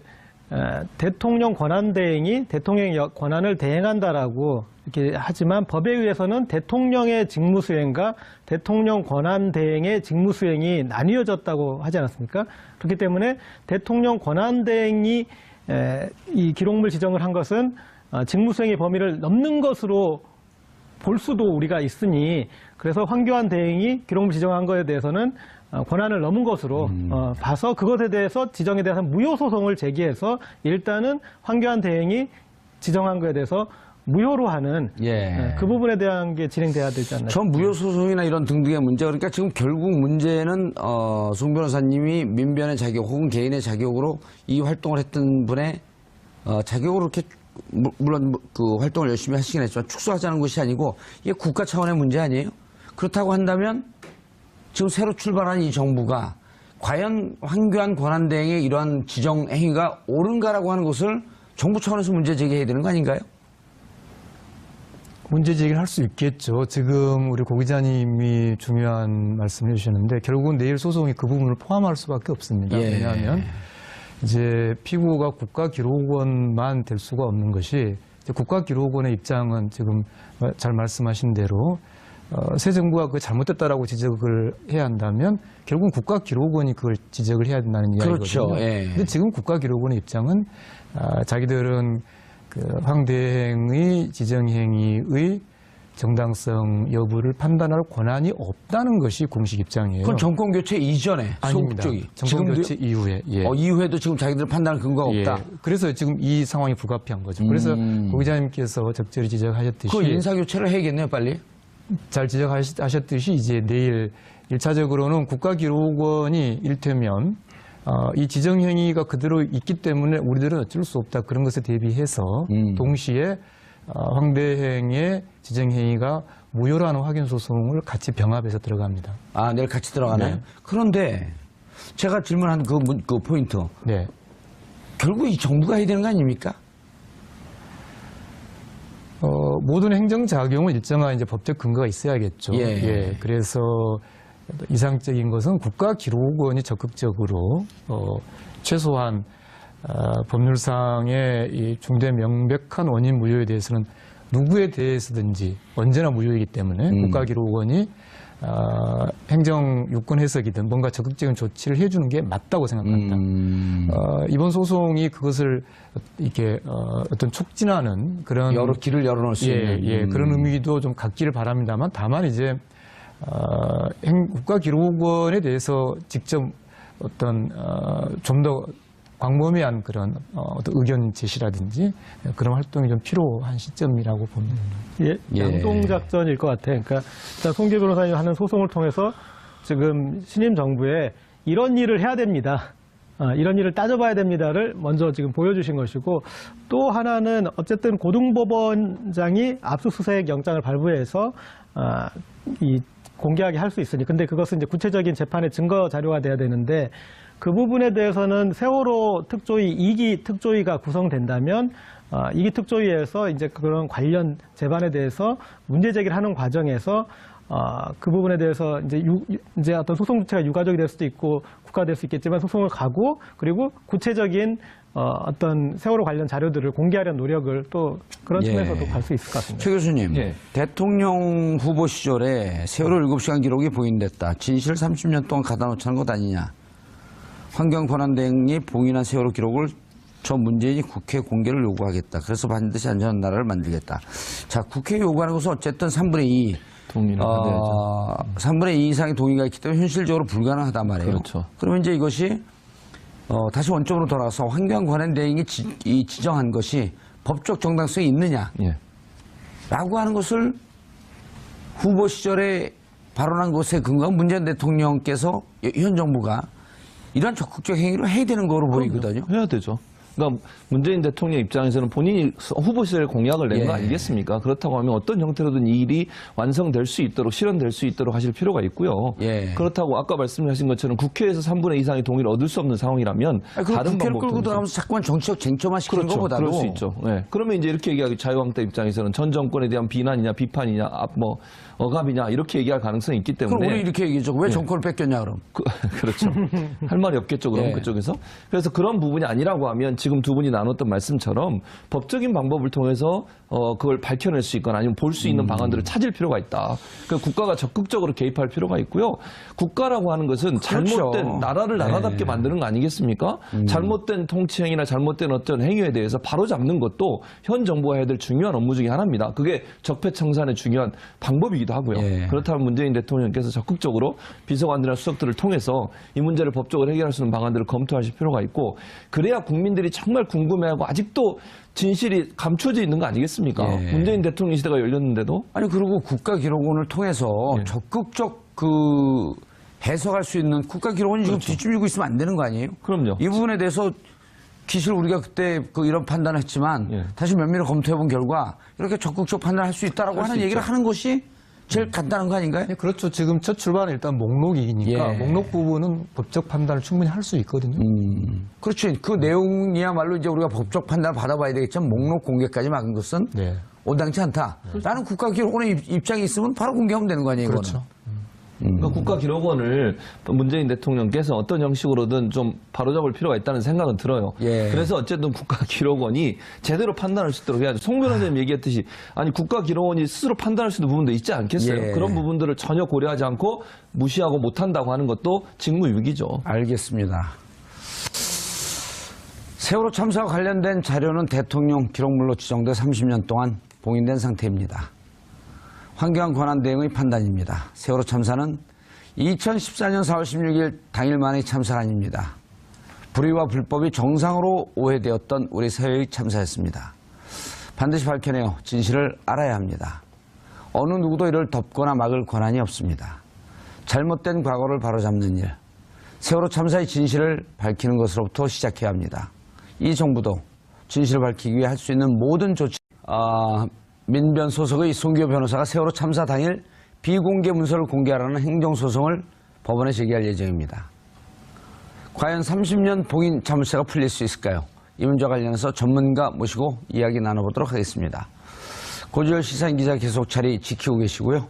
대통령 권한대행이 대통령의 권한을 대행한다라고 이렇게 하지만 법에 의해서는 대통령의 직무수행과 대통령 권한대행의 직무수행이 나뉘어졌다고 하지 않았습니까? 그렇기 때문에 대통령 권한대행이 이 기록물 지정을 한 것은 직무수행의 범위를 넘는 것으로 볼 수도 우리가 있으니 그래서 황교안 대행이 기록물 지정한 것에 대해서는 권한을 넘은 것으로 봐서 그것에 대해서 지정에 대해서 무효소송을 제기해서 일단은 황교안 대행이 지정한 것에 대해서 무효로 하는 예. 그 부분에 대한 게 진행돼야 되지 않나. 전 무효 소송이나 이런 등등의 문제, 그러니까 지금 결국 문제는 송 변호사님이 민변의 자격 혹은 개인의 자격으로 이 활동을 했던 분의 자격으로 이렇게 물론 그 활동을 열심히 하시긴 했지만 축소하자는 것이 아니고 이게 국가 차원의 문제 아니에요? 그렇다고 한다면 지금 새로 출발한 이 정부가 과연 황교안 권한대행의 이러한 지정 행위가 옳은가라고 하는 것을 정부 차원에서 문제 제기해야 되는 거 아닌가요? 문제 제기를 할 수 있겠죠. 지금 우리 고 기자님이 중요한 말씀을 해주셨는데 결국은 내일 소송이 그 부분을 포함할 수밖에 없습니다. 예. 왜냐하면 이제 피고가 국가기록원만 될 수가 없는 것이 이제 국가기록원의 입장은 지금 잘 말씀하신 대로 새 정부가 그 잘못됐다라고 지적을 해야 한다면 결국은 국가기록원이 그걸 지적을 해야 된다는 이야기거든요. 그렇죠. 예. 근데 지금 국가기록원의 입장은 자기들은 그 황 대행의 지정행위의 정당성 여부를 판단할 권한이 없다는 것이 공식 입장이에요. 그건 정권 교체 이전에 아닙니다. 소극적이 정권 교체 이후에. 예. 이후에도 지금 자기들 판단할 근거가 예. 없다. 그래서 지금 이 상황이 불가피한 거죠. 그래서 고 기자님께서 적절히 지적하셨듯이 그 인사 교체를 해야겠네요, 빨리. 잘 지적하셨듯이 이제 내일 1차적으로는 국가기록원이 일테면 이 지정행위가 그대로 있기 때문에 우리들은 어쩔 수 없다. 그런 것에 대비해서 동시에 황대행의 지정행위가 무효라는 확인 소송을 같이 병합해서 들어갑니다. 아, 내일 같이 들어가나요? 네. 그런데 제가 질문한 그 포인트. 네. 결국 이 정부가 해야 되는 거 아닙니까? 모든 행정작용은 일정한 이제 법적 근거가 있어야겠죠. 예. 그래서 이상적인 것은 국가기록원이 적극적으로 최소한 법률상의 이 중대 명백한 원인 무효에 대해서는 누구에 대해서든지 언제나 무효이기 때문에 국가기록원이 행정 유권 해석이든 뭔가 적극적인 조치를 해주는 게 맞다고 생각합니다. 이번 소송이 그것을 이렇게 어떤 촉진하는 그런 여러 길을 열어놓을 수 있는. 그런 의미도 좀 갖기를 바랍니다만 다만 이제 국가기록원에 대해서 직접 어떤 좀 더 광범위한 그런 어떤 의견 제시라든지 그런 활동이 좀 필요한 시점이라고 봅니다. 예, 양동작전일 것 같아요. 그러니까 일단 송길 변호사님 하는 소송을 통해서 지금 신임 정부에 이런 일을 해야 됩니다. 이런 일을 따져봐야 됩니다를 먼저 지금 보여주신 것이고 또 하나는 어쨌든 고등법원장이 압수수색 영장을 발부해서 이 공개하게 할 수 있으니 근데 그것은 이제 구체적인 재판의 증거 자료가 돼야 되는데 그 부분에 대해서는 세월호 특조위 2기 특조위가 구성된다면 2기 특조위에서 이제 그런 관련 재반에 대해서 문제 제기를 하는 과정에서 그 부분에 대해서 이제 어떤 소송 주체가 유가족이 될 수도 있고 국가가 될 수 있겠지만 소송을 가고 그리고 구체적인 어떤 세월호 관련 자료들을 공개하려는 노력을 또 그런 측면에서도 갈 수 있을 것 같습니다. 최 교수님, 대통령 후보 시절에 세월호 7시간 기록이 보인댔다. 진실 30년 동안 가다 놓자는 것 아니냐. 황교안 권한대행이 봉인한 세월호 기록을 전 문재인이 국회 공개를 요구하겠다. 그래서 반드시 안전한 나라를 만들겠다. 자, 국회 요구하는 것은 어쨌든 3분의 2. 동의를 받아야죠. 3분의 2 이상의 동의가 있기 때문에 현실적으로 불가능하단 말이에요. 그렇죠. 그러면 이제 이것이 다시 원점으로 돌아가서 황교안 권한대행이 지정한 것이 법적 정당성이 있느냐. 예. 라고 하는 것을 후보 시절에 발언한 것에 근거한 문재인 대통령께서 현 정부가 이런 적극적 행위를 해야 되는 거로 보이거든요. 해야 되죠. 그러니까 문재인 대통령 입장에서는 본인이 후보 시절에 공약을 낸 거 아니겠습니까? 그렇다고 하면 어떤 형태로든 이 일이 완성될 수 있도록 실현될 수 있도록 하실 필요가 있고요. 그렇다고 아까 말씀하신 것처럼 국회에서 3분의 2 이상의 동의를 얻을 수 없는 상황이라면 다른 국회를 방법도 끌고 들어가면서 자꾸만 정치적 쟁점화 시키는 그렇죠. 것보다도 그럴 수 있죠. 네. 그러면 이제 이렇게 얘기하기 자유한국당 입장에서는 전 정권에 대한 비난이냐 비판이냐 억압이냐 이렇게 얘기할 가능성이 있기 때문에 그럼 우리 이렇게 얘기죠. 왜 정권을 뺏겼냐 그럼. 그렇죠. 할 말이 없겠죠. 그럼 그쪽에서. 그래서 그런 부분이 아니라고 하면 지금 두 분이 나눴던 말씀처럼 법적인 방법을 통해서 그걸 밝혀낼 수 있거나 아니면 볼 수 있는 방안들을 찾을 필요가 있다. 그러니까 국가가 적극적으로 개입할 필요가 있고요. 국가라고 하는 것은 잘못된 나라를 나라답게 만드는 거 아니겠습니까? 잘못된 통치행위나 잘못된 어떤 행위에 대해서 바로잡는 것도 현 정부가 해야 될 중요한 업무 중에 하나입니다. 그게 적폐청산의 중요한 방법이기도 하고요. 그렇다면 문재인 대통령께서 적극적으로 비서관들이나 수석들을 통해서 이 문제를 법적으로 해결할 수 있는 방안들을 검토하실 필요가 있고 그래야 국민들이 정말 궁금해하고 아직도 진실이 감춰져 있는 거 아니겠습니까? 예. 문재인 대통령 시대가 열렸는데도. 아니 그리고 국가기록원을 통해서 예. 적극적 해석할 수 있는 국가기록원이 지금 뒷줄이고 있으면 안 되는 거 아니에요? 그럼요. 이 부분에 대해서 기실 우리가 그때 이런 판단을 했지만 예. 다시 면밀히 검토해 본 결과 이렇게 적극적 판단할 수 있다라고 할수 하는 얘기를 있죠. 하는 것이 제일 간단한 거 아닌가요? 네, 그렇죠. 지금 첫 출발은 일단 목록이니까 예. 목록 부분은 법적 판단을 충분히 할 수 있거든요. 그렇지. 그 내용이야말로 이제 우리가 법적 판단을 받아봐야 되겠지만 목록 공개까지 막은 것은 네. 온당치 않다. 라는 국가기록원의 입장이 있으면 바로 공개하면 되는 거 아니에요? 그렇죠. 이거는. 그러니까 국가기록원을 문재인 대통령께서 어떤 형식으로든 좀 바로잡을 필요가 있다는 생각은 들어요. 예. 그래서 어쨌든 국가기록원이 제대로 판단할 수 있도록 해야죠. 송 변호사님 얘기했듯이 아니 국가기록원이 스스로 판단할 수 있는 부분도 있지 않겠어요. 예. 그런 부분들을 전혀 고려하지 않고 무시하고 못한다고 하는 것도 직무유기죠. 알겠습니다. 세월호 참사와 관련된 자료는 대통령 기록물로 지정돼 30년 동안 봉인된 상태입니다. 황교안 권한대행의 판단입니다. 세월호 참사는 2014년 4월 16일 당일만의 참사가 아닙니다. 불의와 불법이 정상으로 오해되었던 우리 사회의 참사였습니다. 반드시 밝혀내어 진실을 알아야 합니다. 어느 누구도 이를 덮거나 막을 권한이 없습니다. 잘못된 과거를 바로잡는 일, 세월호 참사의 진실을 밝히는 것으로부터 시작해야 합니다. 이 정부도 진실을 밝히기 위해 할 수 있는 모든 조치, 민변 소속의 송기호 변호사가 세월호 참사 당일 비공개 문서를 공개하라는 행정소송을 법원에 제기할 예정입니다. 과연 30년 봉인 자물쇠가 풀릴 수 있을까요? 이 문제와 관련해서 전문가 모시고 이야기 나눠보도록 하겠습니다. 고지열 시사인 기자 계속 자리 지키고 계시고요.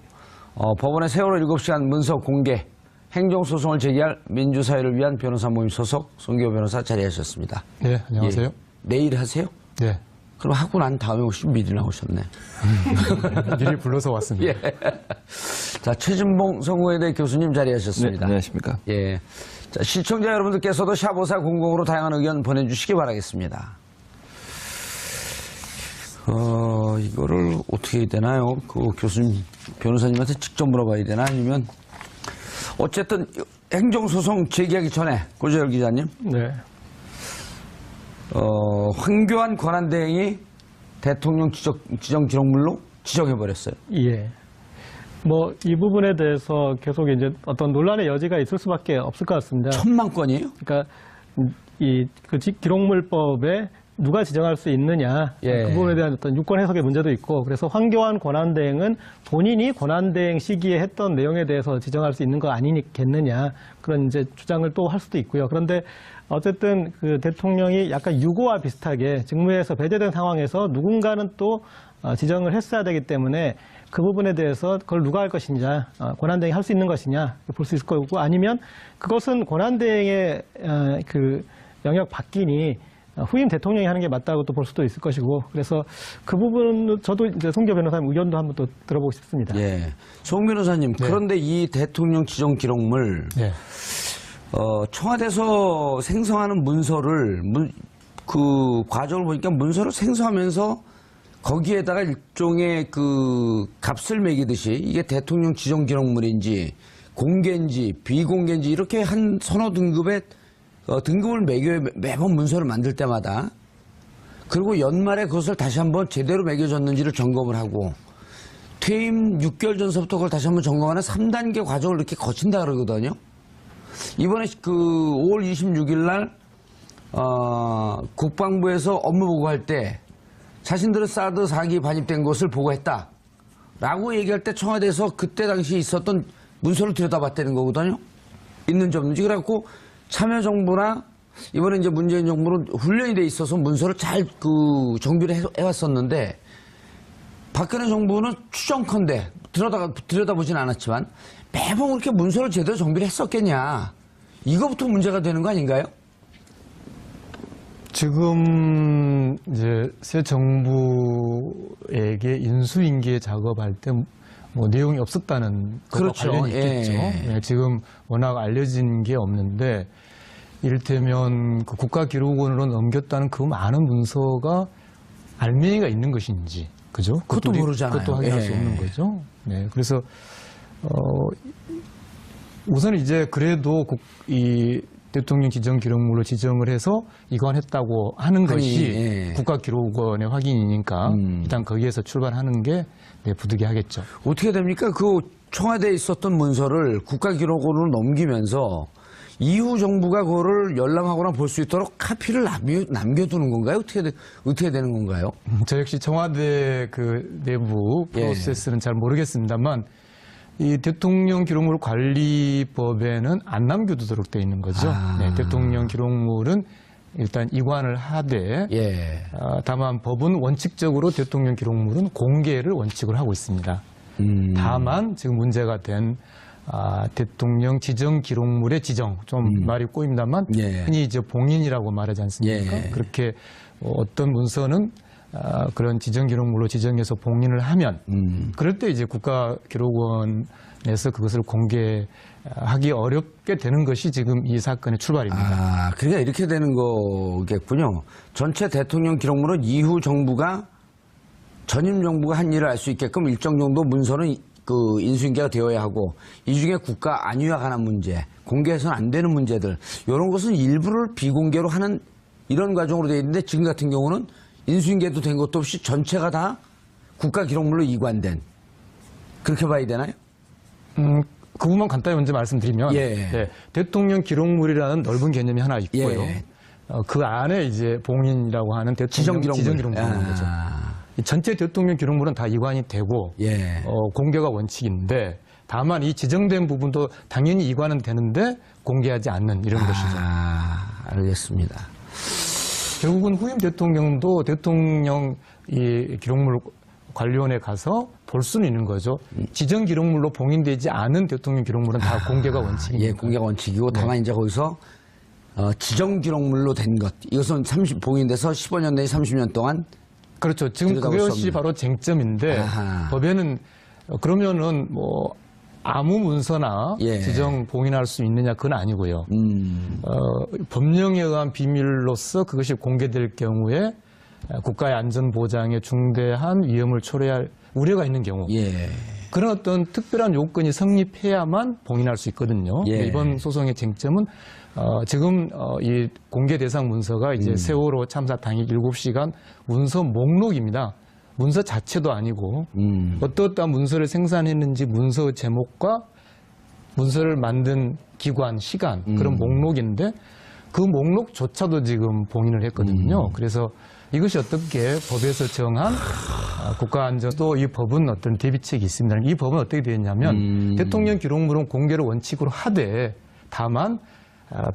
법원의 세월호 7시간 문서 공개 행정소송을 제기할 민주사회를 위한 변호사 모임 소속 송기호 변호사 자리하셨습니다. 네, 안녕하세요. 예. 내일 하세요? 네. 그럼 하고 난 다음에 오시면 미리 나오셨네. 미리 불러서 왔습니다. 예. 자, 최진봉 성우회대 교수님 자리하셨습니다. 안녕하십니까. 예. 자, 시청자 여러분들께서도 샵5400으로 다양한 의견 보내주시기 바라겠습니다. 이거를 어떻게 해야 되나요? 그 교수님, 변호사님한테 직접 물어봐야 되나? 아니면, 어쨌든, 행정소송 제기하기 전에, 고재열 기자님. 네. 황교안 권한대행이 대통령 지정 기록물로 지정해버렸어요. 예. 뭐 이 부분에 대해서 계속 이제 어떤 논란의 여지가 있을 수밖에 없을 것 같습니다. 1000만 건이에요? 그러니까 그 기록물법에 누가 지정할 수 있느냐 예. 그 부분에 대한 어떤 유권 해석의 문제도 있고 그래서 황교안 권한대행은 본인이 권한대행 시기에 했던 내용에 대해서 지정할 수 있는 거 아니겠느냐 그런 이제 주장을 또 할 수도 있고요. 그런데 어쨌든 그 대통령이 약간 유고와 비슷하게 직무에서 배제된 상황에서 누군가는 또 지정을 했어야 되기 때문에 그 부분에 대해서 그걸 누가 할 것이냐, 권한대행이 할 수 있는 것이냐 볼 수 있을 거고 아니면 그것은 권한대행의 그 영역 밖이니 후임 대통령이 하는 게 맞다고 또 볼 수도 있을 것이고 그래서 그 부분은 저도 이제 송기호 변호사님 의견도 한번 또 들어보고 싶습니다. 예. 송 변호사님, 네. 그런데 이 대통령 지정 기록물, 네. 청와대에서 생성하는 문서를, 그 과정을 보니까 문서를 생성하면서 거기에다가 일종의 그 값을 매기듯이 이게 대통령 지정 기록물인지 공개인지 비공개인지 이렇게 한 서너 등급의 등급을 매겨야 매번 문서를 만들 때마다 그리고 연말에 그것을 다시 한번 제대로 매겨졌는지를 점검을 하고 퇴임 6개월 전서부터 그걸 다시 한번 점검하는 3단계 과정을 이렇게 거친다 그러거든요. 이번에 그 5월 26일 날 국방부에서 업무 보고할 때 자신들은 사드 4기 반입된 것을 보고했다 라고 얘기할 때 청와대에서 그때 당시 있었던 문서를 들여다봤다는 거거든요. 있는지 없는지. 그래갖고 참여정부나 이번에 이제 문재인 정부는 훈련이 돼 있어서 문서를 잘 그 정비를 해왔었는데 박근혜 정부는 추정컨대 들여다보진 않았지만 매번 그렇게 문서를 제대로 정비를 했었겠냐. 이거부터 문제가 되는 거 아닌가요? 지금 이제 새 정부에게 인수인계 작업할 때 뭐 내용이 없었다는 것과 그렇죠. 관련이 있겠죠. 예. 네, 지금 워낙 알려진 게 없는데 이를테면 그 국가기록원으로 넘겼다는 그 많은 문서가 알맹이가 있는 것인지, 그죠? 그것도 모르잖아요. 그것도 확인할 예. 수 없는 거죠. 네, 그래서 우선 이제 그래도 이 대통령 지정 기록물로 지정을 해서 이관했다고 하는 것이 예. 국가기록원의 확인이니까 일단 거기에서 출발하는 게 부득이하겠죠. 어떻게 됩니까? 그 청와대에 있었던 문서를 국가기록원으로 넘기면서 이후 정부가 그거를 열람하거나 볼 수 있도록 카피를 남겨두는 건가요? 어떻게 되는 건가요? 저 역시 청와대 그 내부 프로세스는 잘 모르겠습니다만 이 대통령 기록물 관리법에는 안 남겨두도록 돼 있는 거죠. 아. 네, 대통령 기록물은 일단 이관을 하되 예. 다만 법은 원칙적으로 대통령 기록물은 공개를 원칙으로 하고 있습니다. 다만 지금 문제가 된 대통령 지정 기록물의 지정, 좀 말이 꼬입니다만 예. 흔히 이제 봉인이라고 말하지 않습니까? 예. 그렇게 어떤 문서는 그런 지정 기록물로 지정해서 봉인을 하면 그럴 때 이제 국가기록원에서 그것을 공개하기 어렵게 되는 것이 지금 이 사건의 출발입니다. 아, 그러니까 이렇게 되는 거겠군요. 전체 대통령 기록물은 이후 정부가 전임 정부가 한 일을 알 수 있게끔 일정 정도 문서는 그 인수인계가 되어야 하고 이 중에 국가 안위와 관한 문제, 공개해서는 안 되는 문제들 이런 것은 일부를 비공개로 하는 이런 과정으로 되어 있는데 지금 같은 경우는 인수인계도 된 것도 없이 전체가 다 국가 기록물로 이관된 그렇게 봐야 되나요? 그 부분 간단히 먼저 말씀드리면 예. 네, 대통령 기록물이라는 넓은 개념이 하나 있고요. 예. 그 안에 이제 봉인이라고 하는 대통령 지정 기록물인 거죠. 이 전체 대통령 기록물은 다 이관이 되고 예. 공개가 원칙인데 다만 이 지정된 부분도 당연히 이관은 되는데 공개하지 않는 이런 것이죠. 알겠습니다. 결국은 후임 대통령도 대통령 이 기록물 관리원에 가서 볼 수는 있는 거죠. 지정 기록물로 봉인되지 않은 대통령 기록물은 다 공개가 원칙입니다. 예, 공개가 원칙이고 다만 이제 거기서 지정 기록물로 된 것 이것은 봉인돼서 15년 내지 30년 동안 그렇죠. 지금 들여다볼 수 그것이 없는. 바로 쟁점인데 아하. 법에는 그러면은 뭐 아무 문서나 예. 지정 봉인할 수 있느냐 그건 아니고요. 법령에 의한 비밀로서 그것이 공개될 경우에 국가의 안전 보장에 중대한 위험을 초래할 우려가 있는 경우 예. 그런 어떤 특별한 요건이 성립해야만 봉인할 수 있거든요. 예. 이번 소송의 쟁점은 지금 이 공개 대상 문서가 이제 세월호 참사 당일 7시간 문서 목록입니다. 문서 자체도 아니고 어떠한 문서를 생산했는지 문서 제목과 문서를 만든 기관, 시간 그런 목록인데 그 목록조차도 지금 봉인을 했거든요. 그래서 이것이 어떻게 법에서 정한 국가안전도 이 법은 어떤 대비책이 있습니다. 이 법은 어떻게 되어 있냐면 대통령 기록물은 공개를 원칙으로 하되 다만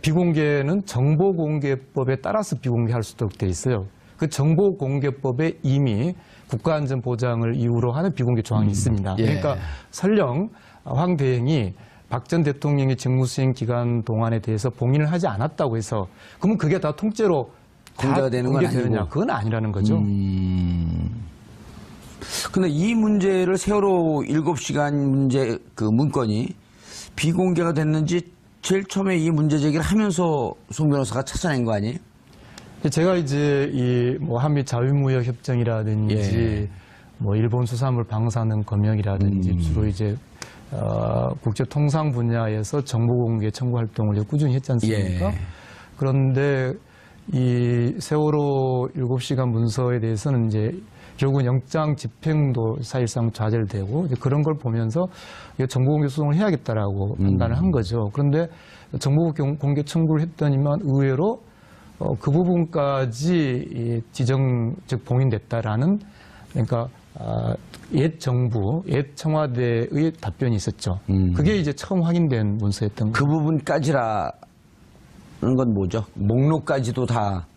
비공개는 정보공개법에 따라서 비공개할 수 있도록 되어 있어요. 그 정보공개법에 이미 국가안전보장을 이유로 하는 비공개 조항이 있습니다. 예. 그러니까 설령 황 대행이 박 전 대통령의 직무수행 기간 동안에 대해서 봉인을 하지 않았다고 해서 그러면 그게 다 통째로 공개가 되는 건 공개되느냐? 아니고. 그건 아니라는 거죠. 근데 이 문제를 세월호 7시간 문제 그 문건이 비공개가 됐는지 제일 처음에 이 문제 제기를 하면서 송 변호사가 찾아낸 거 아니에요? 제가 이제 이 뭐 한미 자유무역 협정이라든지 예. 뭐 일본 수산물 방사능 검역이라든지 주로 이제 국제 통상 분야에서 정보 공개 청구 활동을 꾸준히 했지 않습니까? 예. 그런데 이 세월호 7시간 문서에 대해서는 이제 결국은 영장 집행도 사실상 좌절되고 이제 그런 걸 보면서 정보 공개 소송을 해야겠다라고 판단을 한 거죠. 그런데 정보 공개 청구를 했더니만 의외로 그 부분까지 지정 즉 봉인됐다라는 그러니까 옛 정부, 옛 청와대의 답변이 있었죠. 그게 이제 처음 확인된 문서였던 그 거죠. 부분까지라는 건 뭐죠? 목록까지도 다.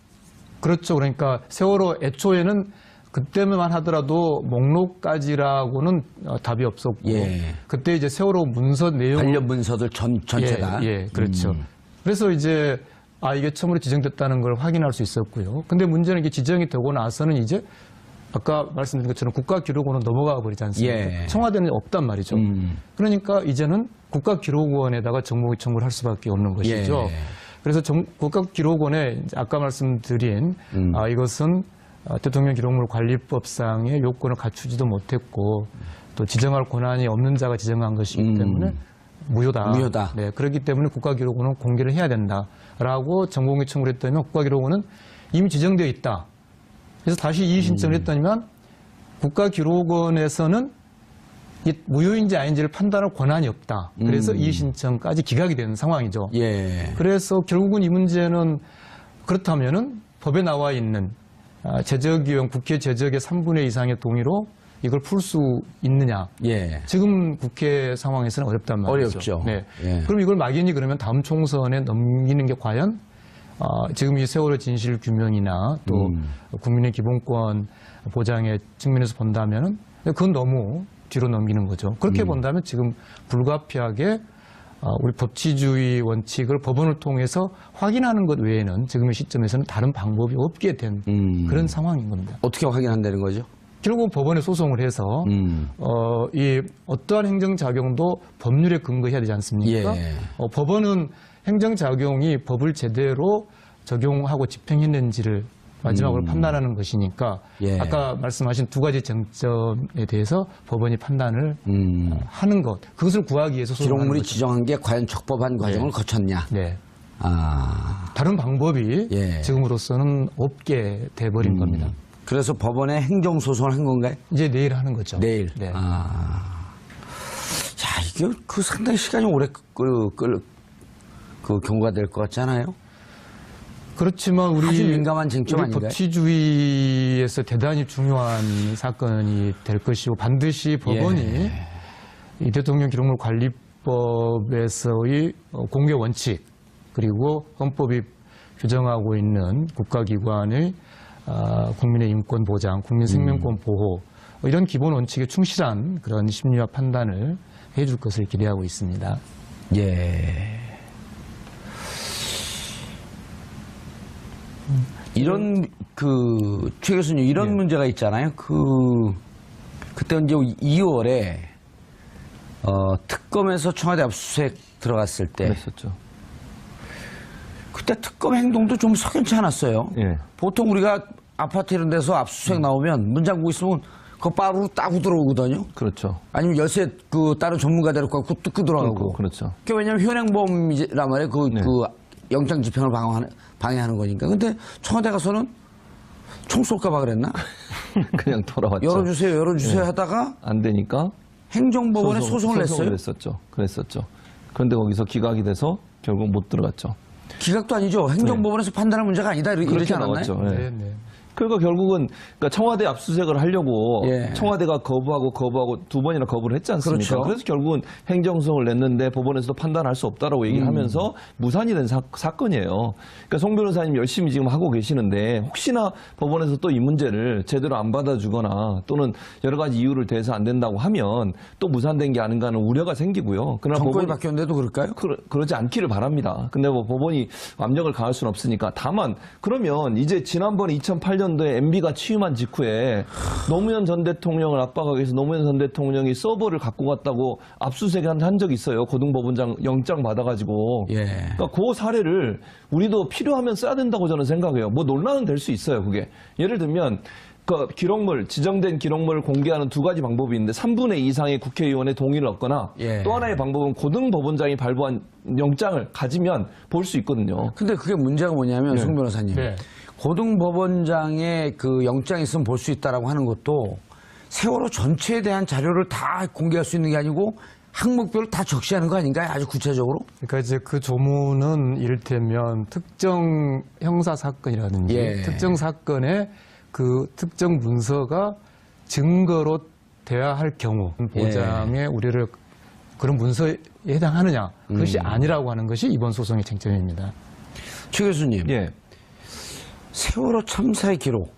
그렇죠. 그러니까 세월호 애초에는 그때만 하더라도 목록까지라고는 답이 없었고 예. 그때 이제 세월호 문서 내용 관련 문서들 전체가. 예, 그렇죠. 그래서 이제 이게 처음으로 지정됐다는 걸 확인할 수 있었고요. 근데 문제는 이게 지정이 되고 나서는 이제 아까 말씀드린 것처럼 국가기록원은 넘어가 버리지 않습니까? 예. 청와대는 없단 말이죠. 그러니까 이제는 국가기록원에다가 정보 청구를 할 수밖에 없는 것이죠. 예. 그래서 국가기록원에 이제 아까 말씀드린 이것은 대통령 기록물 관리법상의 요건을 갖추지도 못했고 또 지정할 권한이 없는 자가 지정한 것이기 때문에 무효다. 무효다. 네, 그렇기 때문에 국가기록원은 공개를 해야 된다라고 정보공개 청구를 했더니 국가기록원은 이미 지정되어 있다. 그래서 다시 이의 신청을 했더니만 국가기록원에서는 이 무효인지 아닌지를 판단할 권한이 없다. 그래서 이의 신청까지 기각이 되는 상황이죠. 예. 그래서 결국은 이 문제는 그렇다면은 법에 나와 있는 제적위원 국회 제적의 3분의 2 이상의 동의로 이걸 풀 수 있느냐? 예. 지금 국회 상황에서는 어렵단 말이죠. 어렵죠. 네. 예. 그럼 이걸 막연히 그러면 다음 총선에 넘기는 게 과연 지금 이 세월호 진실 규명이나 또 국민의 기본권 보장의 측면에서 본다면은 그건 너무 뒤로 넘기는 거죠. 그렇게 본다면 지금 불가피하게 우리 법치주의 원칙을 법원을 통해서 확인하는 것 외에는 지금의 시점에서는 다른 방법이 없게 된 그런 상황인 겁니다. 어떻게 확인한다는 거죠? 결국 법원에 소송을 해서 이 어떠한 행정작용도 법률에 근거해야 되지 않습니까? 예. 법원은 행정작용이 법을 제대로 적용하고 집행했는지를 마지막으로 판단하는 것이니까 예. 아까 말씀하신 두 가지 쟁점에 대해서 법원이 판단을 하는 것, 그것을 구하기 위해서 소송하는 기록물이 거죠. 지정한 게 과연 적법한 과정을 거쳤냐? 네. 아. 다른 방법이 예. 지금으로서는 없게 돼버린 겁니다. 그래서 법원에 행정소송을 한 건가요? 이제 내일 하는 거죠. 내일. 네. 아. 자, 이게 상당히 시간이 오래 경과가 될 것 같지 않아요? 그렇지만 아주 민감한 쟁점 우리 아닌가요? 법치주의에서 대단히 중요한 사건이 될 것이고 반드시 법원이 예. 이 대통령 기록물 관리법에서의 공개 원칙 그리고 헌법이 규정하고 있는 국가기관의 국민의 인권 보장, 국민 생명권 보호 이런 기본 원칙에 충실한 그런 심리와 판단을 해줄 것을 기대하고 있습니다. 예. 이런 최 교수님 이런 문제가 있잖아요. 그때 이제 2월에 특검에서 청와대 압수수색 들어갔을 때 그랬었죠. 그때 특검 행동도 좀 석연치 않았어요. 예. 보통 우리가 아파트 이런 데서 압수수색 나오면 문 잠그고 있으면 그거 바로 따고 들어오거든요. 그렇죠. 아니면 열쇠 다른 전문가 데리고 가고 뜯고 들어가고. 그렇죠. 그게 왜냐면 현행범이란 말이에요. 네. 영장 집행을 방해하는 거니까. 근데 청와대 가서는 총 쏠까 봐 그랬나? 그냥 돌아왔죠. 열어주세요 하다가 안 되니까 행정법원에 소송을 냈어요. 그랬었죠. 그런데 거기서 기각이 돼서 결국 못 들어갔죠. 기각도 아니죠. 행정법원에서 판단할 문제가 아니다. 이러지 그렇게 않았나요? 나왔죠. 예. 네, 네. 그러니까 결국은 청와대 압수수색을 하려고 예. 청와대가 거부하고 두 번이나 거부를 했지 않습니까? 그렇죠. 그래서 결국은 행정소송을 냈는데 법원에서도 판단할 수 없다라고 얘기를 하면서 무산이 된 사건이에요. 그러니까 송 변호사님 열심히 지금 하고 계시는데 혹시나 법원에서 또 이 문제를 제대로 안 받아주거나 또는 여러 가지 이유를 대해서 안 된다고 하면 또 무산된 게 아닌가 하는 우려가 생기고요. 그러나 정권이 법원이 바뀌었는데도 그럴까요? 그러지 않기를 바랍니다. 근데 뭐 법원이 압력을 가할 수는 없으니까. 다만 그러면 이제 지난번에 2008년도에 MB가 취임한 직후에 노무현 전 대통령을 압박하기 위해서 노무현 전 대통령이 서버를 갖고 갔다고 압수수색 한 적이 있어요. 고등법원장 영장 받아가지고. 예. 그러니까 그 사례를 우리도 필요하면 써야 된다고 저는 생각해요. 뭐 논란은 될 수 있어요. 그게. 예를 들면 지정된 기록물을 공개하는 두 가지 방법이 있는데 3분의 2 이상의 국회의원의 동의를 얻거나 예. 또 하나의 방법은 고등법원장이 발부한 영장을 가지면 볼 수 있거든요. 근데 그게 문제가 뭐냐면 송 변호사님. 네. 고등법원장의 영장이 있으면 볼 수 있다라고 하는 것도 세월호 전체에 대한 자료를 다 공개할 수 있는 게 아니고 항목별로 다 적시하는 거 아닌가요? 아주 구체적으로? 그러니까 이제 그 조문은 이를테면 특정 형사 사건이라든지 예. 특정 사건의 그 특정 문서가 증거로 돼야 할 경우 보장의 우려를 그런 문서에 해당하느냐 그것이 아니라고 하는 것이 이번 소송의 쟁점입니다. 최 교수님. 예. 세월호 참사의 기록.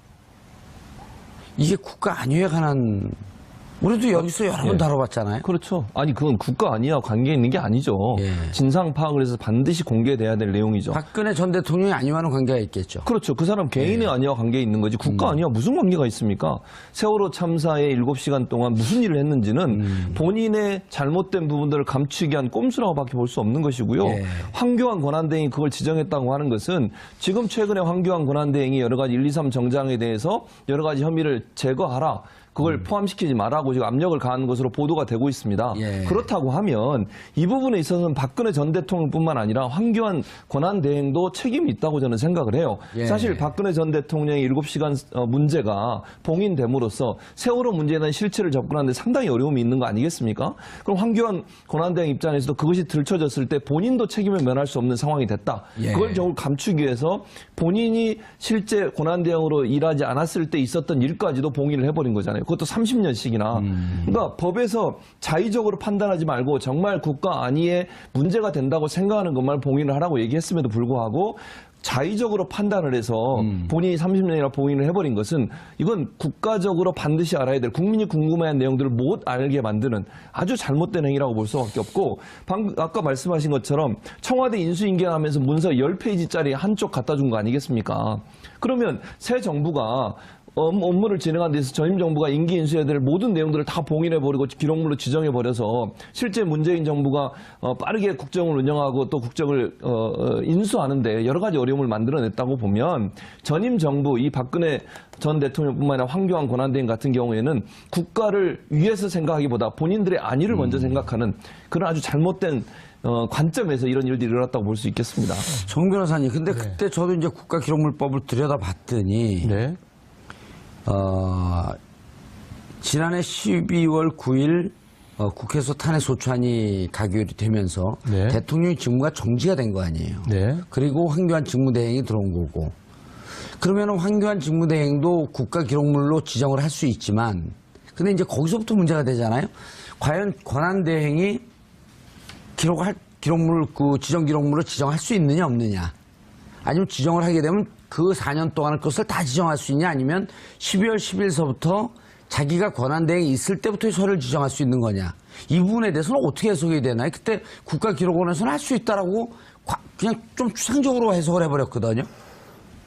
이게 국가 안위에 관한 우리도 여기서 여러 번 다뤄봤잖아요. 그렇죠. 아니 그건 국가 아니야 관계 있는 게 아니죠. 예. 진상 파악을 해서 반드시 공개돼야 될 내용이죠. 박근혜 전 대통령이 안위와는 관계가 있겠죠. 그렇죠. 그 사람 개인의 아니와 관계 있는 거지 국가 아니와 무슨 관계가 있습니까? 세월호 참사에 7시간 동안 무슨 일을 했는지는 본인의 잘못된 부분들을 감추기 위한 꼼수라고밖에 볼 수 없는 것이고요. 예. 황교안 권한대행이 그걸 지정했다고 하는 것은 지금 최근에 황교안 권한대행이 여러 가지 1, 2, 3 정장에 대해서 여러 가지 혐의를 제거하라. 그걸 포함시키지 말라고 지금 압력을 가한 것으로 보도가 되고 있습니다. 예. 그렇다고 하면 이 부분에 있어서는 박근혜 전 대통령뿐만 아니라 황교안 권한대행도 책임이 있다고 저는 생각을 해요. 예. 사실 박근혜 전 대통령의 7시간 문제가 봉인됨으로써 세월호 문제에 대한 실체를 접근하는데 상당히 어려움이 있는 거 아니겠습니까? 그럼 황교안 권한대행 입장에서도 그것이 들춰졌을 때 본인도 책임을 면할 수 없는 상황이 됐다. 예. 그걸 적으로 감추기 위해서 본인이 실제 권한대행으로 일하지 않았을 때 있었던 일까지도 봉인을 해버린 거잖아요. 그것도 30년씩이나. 그러니까 법에서 자의적으로 판단하지 말고 정말 국가 안위에 문제가 된다고 생각하는 것만 봉인을 하라고 얘기했음에도 불구하고 자의적으로 판단을 해서 본인이 30년이나 봉인을 해버린 것은 이건 국가적으로 반드시 알아야 될 국민이 궁금해한 내용들을 못 알게 만드는 아주 잘못된 행위라고 볼 수밖에 없고 방금 아까 말씀하신 것처럼 청와대 인수인계하면서 문서 10페이지짜리 한쪽 갖다 준 거 아니겠습니까? 그러면 새 정부가 업무를 진행하는 데서 전임 정부가 임기 인수해야 될 모든 내용들을 다 봉인해버리고 기록물로 지정해버려서 실제 문재인 정부가 빠르게 국정을 운영하고 또 국정을 인수하는데 여러 가지 어려움을 만들어냈다고 보면 전임 정부 이 박근혜 전 대통령뿐만 아니라 황교안 권한대행 같은 경우에는 국가를 위해서 생각하기보다 본인들의 안위를 먼저 생각하는 그런 아주 잘못된 관점에서 이런 일들이 일어났다고 볼 수 있겠습니다. 정 변호사님, 근데 그때 저도 이제 국가기록물법을 들여다봤더니 네. 지난해 12월 9일 국회에서 탄핵소추안이 가결이 되면서 네. 대통령의 직무가 정지가 된 거 아니에요. 네. 그리고 황교안 직무대행이 들어온 거고. 그러면 황교안 직무대행도 국가기록물로 지정을 할 수 있지만 근데 이제 거기서부터 문제가 되잖아요. 과연 권한대행이 기록물, 지정기록물로 지정할 수 있느냐 없느냐. 아니면 지정을 하게 되면 그 4년 동안의 것을 다 지정할 수 있냐 아니면 12월 10일서부터 자기가 권한대행이 있을 때부터 서류를 지정할 수 있는 거냐. 이 부분에 대해서는 어떻게 해석이 되나요? 그때 국가기록원에서는 할 수 있다라고 그냥 좀 추상적으로 해석을 해버렸거든요.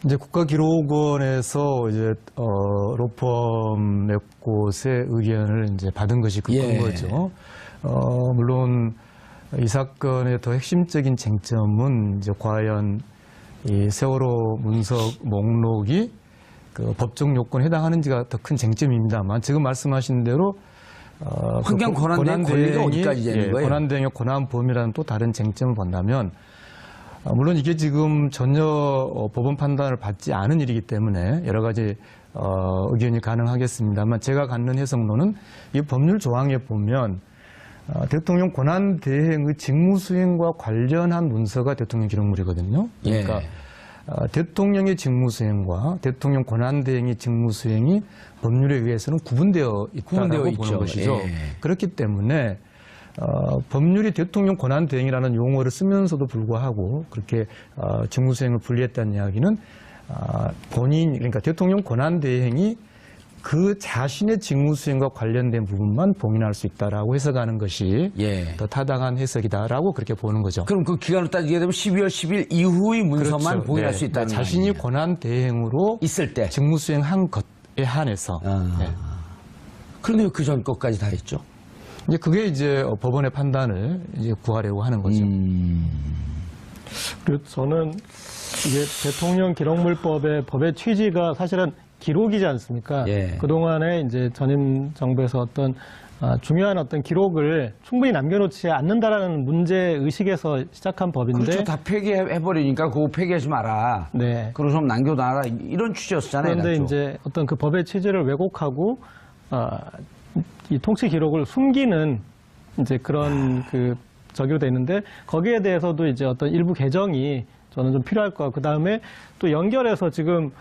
이제 국가기록원에서 이제 로펌 몇 곳의 의견을 이제 받은 것이 큰 예. 거죠. 물론 이 사건의 더 핵심적인 쟁점은 이제 과연 이 세월호 문서 목록이 그 법적 요건에 해당하는지가 더 큰 쟁점입니다만 지금 말씀하신 대로 황교안 권한대행 권리가 어디까지 되는 거예요? 권한대행의 권한 범위라는 또 다른 쟁점을 본다면 물론 이게 지금 전혀 법원 판단을 받지 않은 일이기 때문에 여러 가지 의견이 가능하겠습니다만 제가 갖는 해석론은 이 법률 조항에 보면 대통령 권한대행의 직무수행과 관련한 문서가 대통령 기록물이거든요. 그러니까 대통령의 직무수행과 대통령 권한대행의 직무수행이 법률에 의해서는 구분되어 있다고 보는 것이죠. 예. 그렇기 때문에 법률이 대통령 권한대행이라는 용어를 쓰면서도 불구하고 그렇게 직무수행을 분리했다는 이야기는 그러니까 대통령 권한대행이 그 자신의 직무수행과 관련된 부분만 봉인할 수 있다라고 해석하는 것이 더 타당한 해석이다라고 그렇게 보는 거죠. 그럼 그 기간을 따지게 되면 12월 10일 이후의 문서만 그렇죠. 봉인할 네. 수 있다는 거예요. 자신이 권한대행으로 있을 때. 직무수행한 것에 한해서. 네. 그런데 그 전 것까지 다 했죠. 이제 그게 이제 법원의 판단을 이제 구하려고 하는 거죠. 그리고 저는 이게 대통령 기록물법의 법의 취지가 사실은 기록이지 않습니까? 예. 그동안에 이제 전임 정부에서 어떤 중요한 어떤 기록을 충분히 남겨놓지 않는다라는 문제 의식에서 시작한 법인데. 그렇죠. 다 폐기해버리니까 그거 폐기하지 마라. 네. 그리고 좀 남겨놔라. 이런 취지였잖아요. 그런데 나도. 이제 어떤 그 법의 취지를 왜곡하고 이 통치 기록을 숨기는 이제 그런 그 적용돼 있는데 거기에 대해서도 이제 어떤 일부 개정이 저는 좀 필요할 것 같고 그 다음에 또 연결해서 지금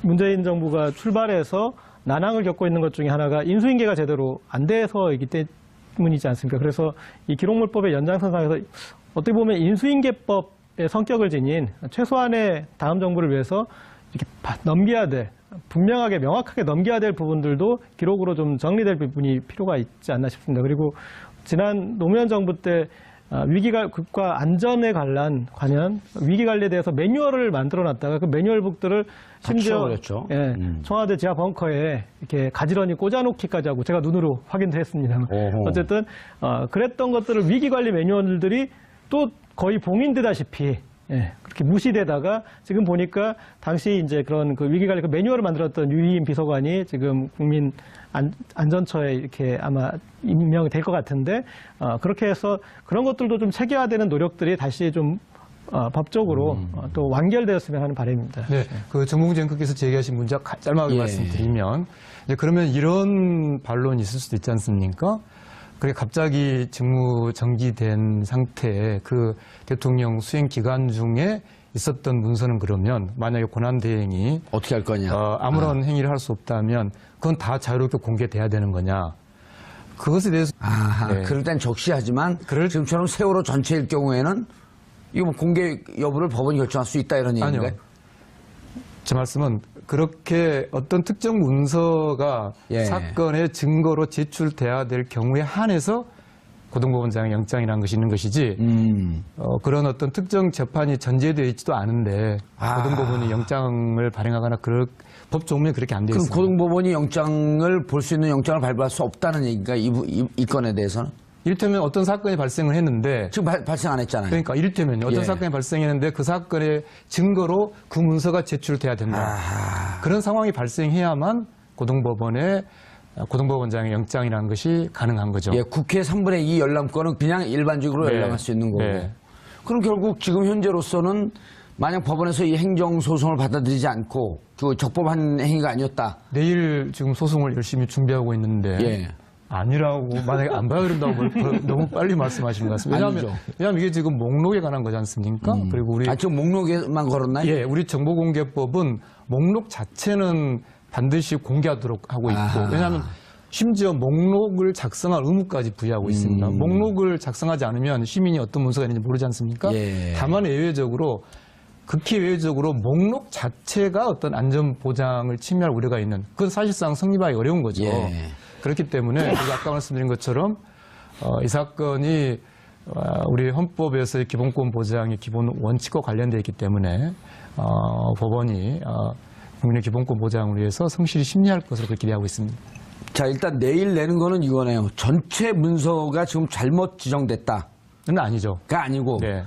문재인 정부가 출발해서 난항을 겪고 있는 것 중에 하나가 인수인계가 제대로 안 돼서이기 때문이지 않습니까? 그래서 이 기록물법의 연장선상에서 어떻게 보면 인수인계법의 성격을 지닌 최소한의 다음 정부를 위해서 이렇게 넘겨야 될 분명하게 명확하게 넘겨야 될 부분들도 기록으로 좀 정리될 부분이 필요가 있지 않나 싶습니다. 그리고 지난 노무현 정부 때 국가 안전에 관련 위기관리에 대해서 매뉴얼을 만들어놨다가 그 매뉴얼북들을 심지어 예, 청와대 지하 벙커에 이렇게 가지런히 꽂아놓기까지 하고 제가 눈으로 확인도 했습니다만 어쨌든 그랬던 것들을 위기관리 매뉴얼들이 또 거의 봉인되다시피 예, 그렇게 무시되다가 지금 보니까 당시 이제 그런 그 위기관리 그 매뉴얼을 만들었던 유희인 비서관이 지금 국민안전처에 이렇게 아마 임명될 것 같은데 그렇게 해서 그런 것들도 좀 체계화되는 노력들이 다시 좀 법적으로 또 완결되었으면 하는 바람입니다. 네, 그 정봉주 앵커께서 제기하신 문제 짧게 예. 말씀드리면 이제 그러면 이런 반론이 있을 수도 있지 않습니까? 그게 갑자기 직무 정지된 상태에 그 대통령 수행 기간 중에 있었던 문서는 그러면 만약에 권한대행이 어떻게 할 거냐. 아무런 행위를 할 수 없다면 그건 다 자유롭게 공개돼야 되는 거냐? 그것에 대해서 네. 그럴 땐 적시하지만 지금처럼 세월호 전체일 경우에는 이거 뭐 공개 여부를 법원이 결정할 수 있다 이런 얘기인데. 아니요. 제 말씀은 그렇게 어떤 특정 문서가 예. 사건의 증거로 제출돼야 될 경우에 한해서 고등법원장의 영장이라는 것이 있는 것이지 그런 어떤 특정 재판이 전제되어 있지도 않은데 고등법원이 영장을 발행하거나 법 조문에 그렇게 안 되어 그럼 있습니다. 고등법원이 영장을 볼 수 있는 영장을 발부할 수 없다는 얘기인가 이 건에 대해서는? 이를테면 어떤 사건이 발생을 했는데 지금 발생 안 했잖아요. 그러니까 이를테면요. 어떤 예. 사건이 발생했는데 그 사건의 증거로 그 문서가 제출돼야 된다. 그런 상황이 발생해야만 고등법원장의 영장이라는 것이 가능한 거죠. 예, 국회 3분의 2 열람권은 그냥 일반적으로 네. 열람할 수 있는 거고. 네. 그럼 결국 지금 현재로서는 만약 법원에서 이 행정소송을 받아들이지 않고 그 적법한 행위가 아니었다. 내일 지금 소송을 열심히 준비하고 있는데 예. 아니라고 만약에 안 받아들인다고 너무 빨리 말씀하시는 것 같습니다. 왜냐하면 이게 지금 목록에 관한 거지 않습니까? 그리고 우리 지금 목록에만 걸었나요? 예, 우리 정보공개법은 목록 자체는 반드시 공개하도록 하고 있고 왜냐하면 심지어 목록을 작성할 의무까지 부여하고 있습니다. 목록을 작성하지 않으면 시민이 어떤 문서가 있는지 모르지 않습니까? 예. 다만 예외적으로 극히 예외적으로 목록 자체가 어떤 안전 보장을 침해할 우려가 있는 그건 사실상 성립하기 어려운 거죠. 예. 그렇기 때문에 우리가 아까 말씀드린 것처럼 이 사건이 우리 헌법에서의 기본권 보장의 기본 원칙과 관련되어 있기 때문에 법원이 국민의 기본권 보장을 위해서 성실히 심리할 것으로 그렇게 기대하고 있습니다. 자, 일단 내일 내는 거는 이거네요. 전체 문서가 지금 잘못 지정됐다. 는 아니죠. 가 아니고 네.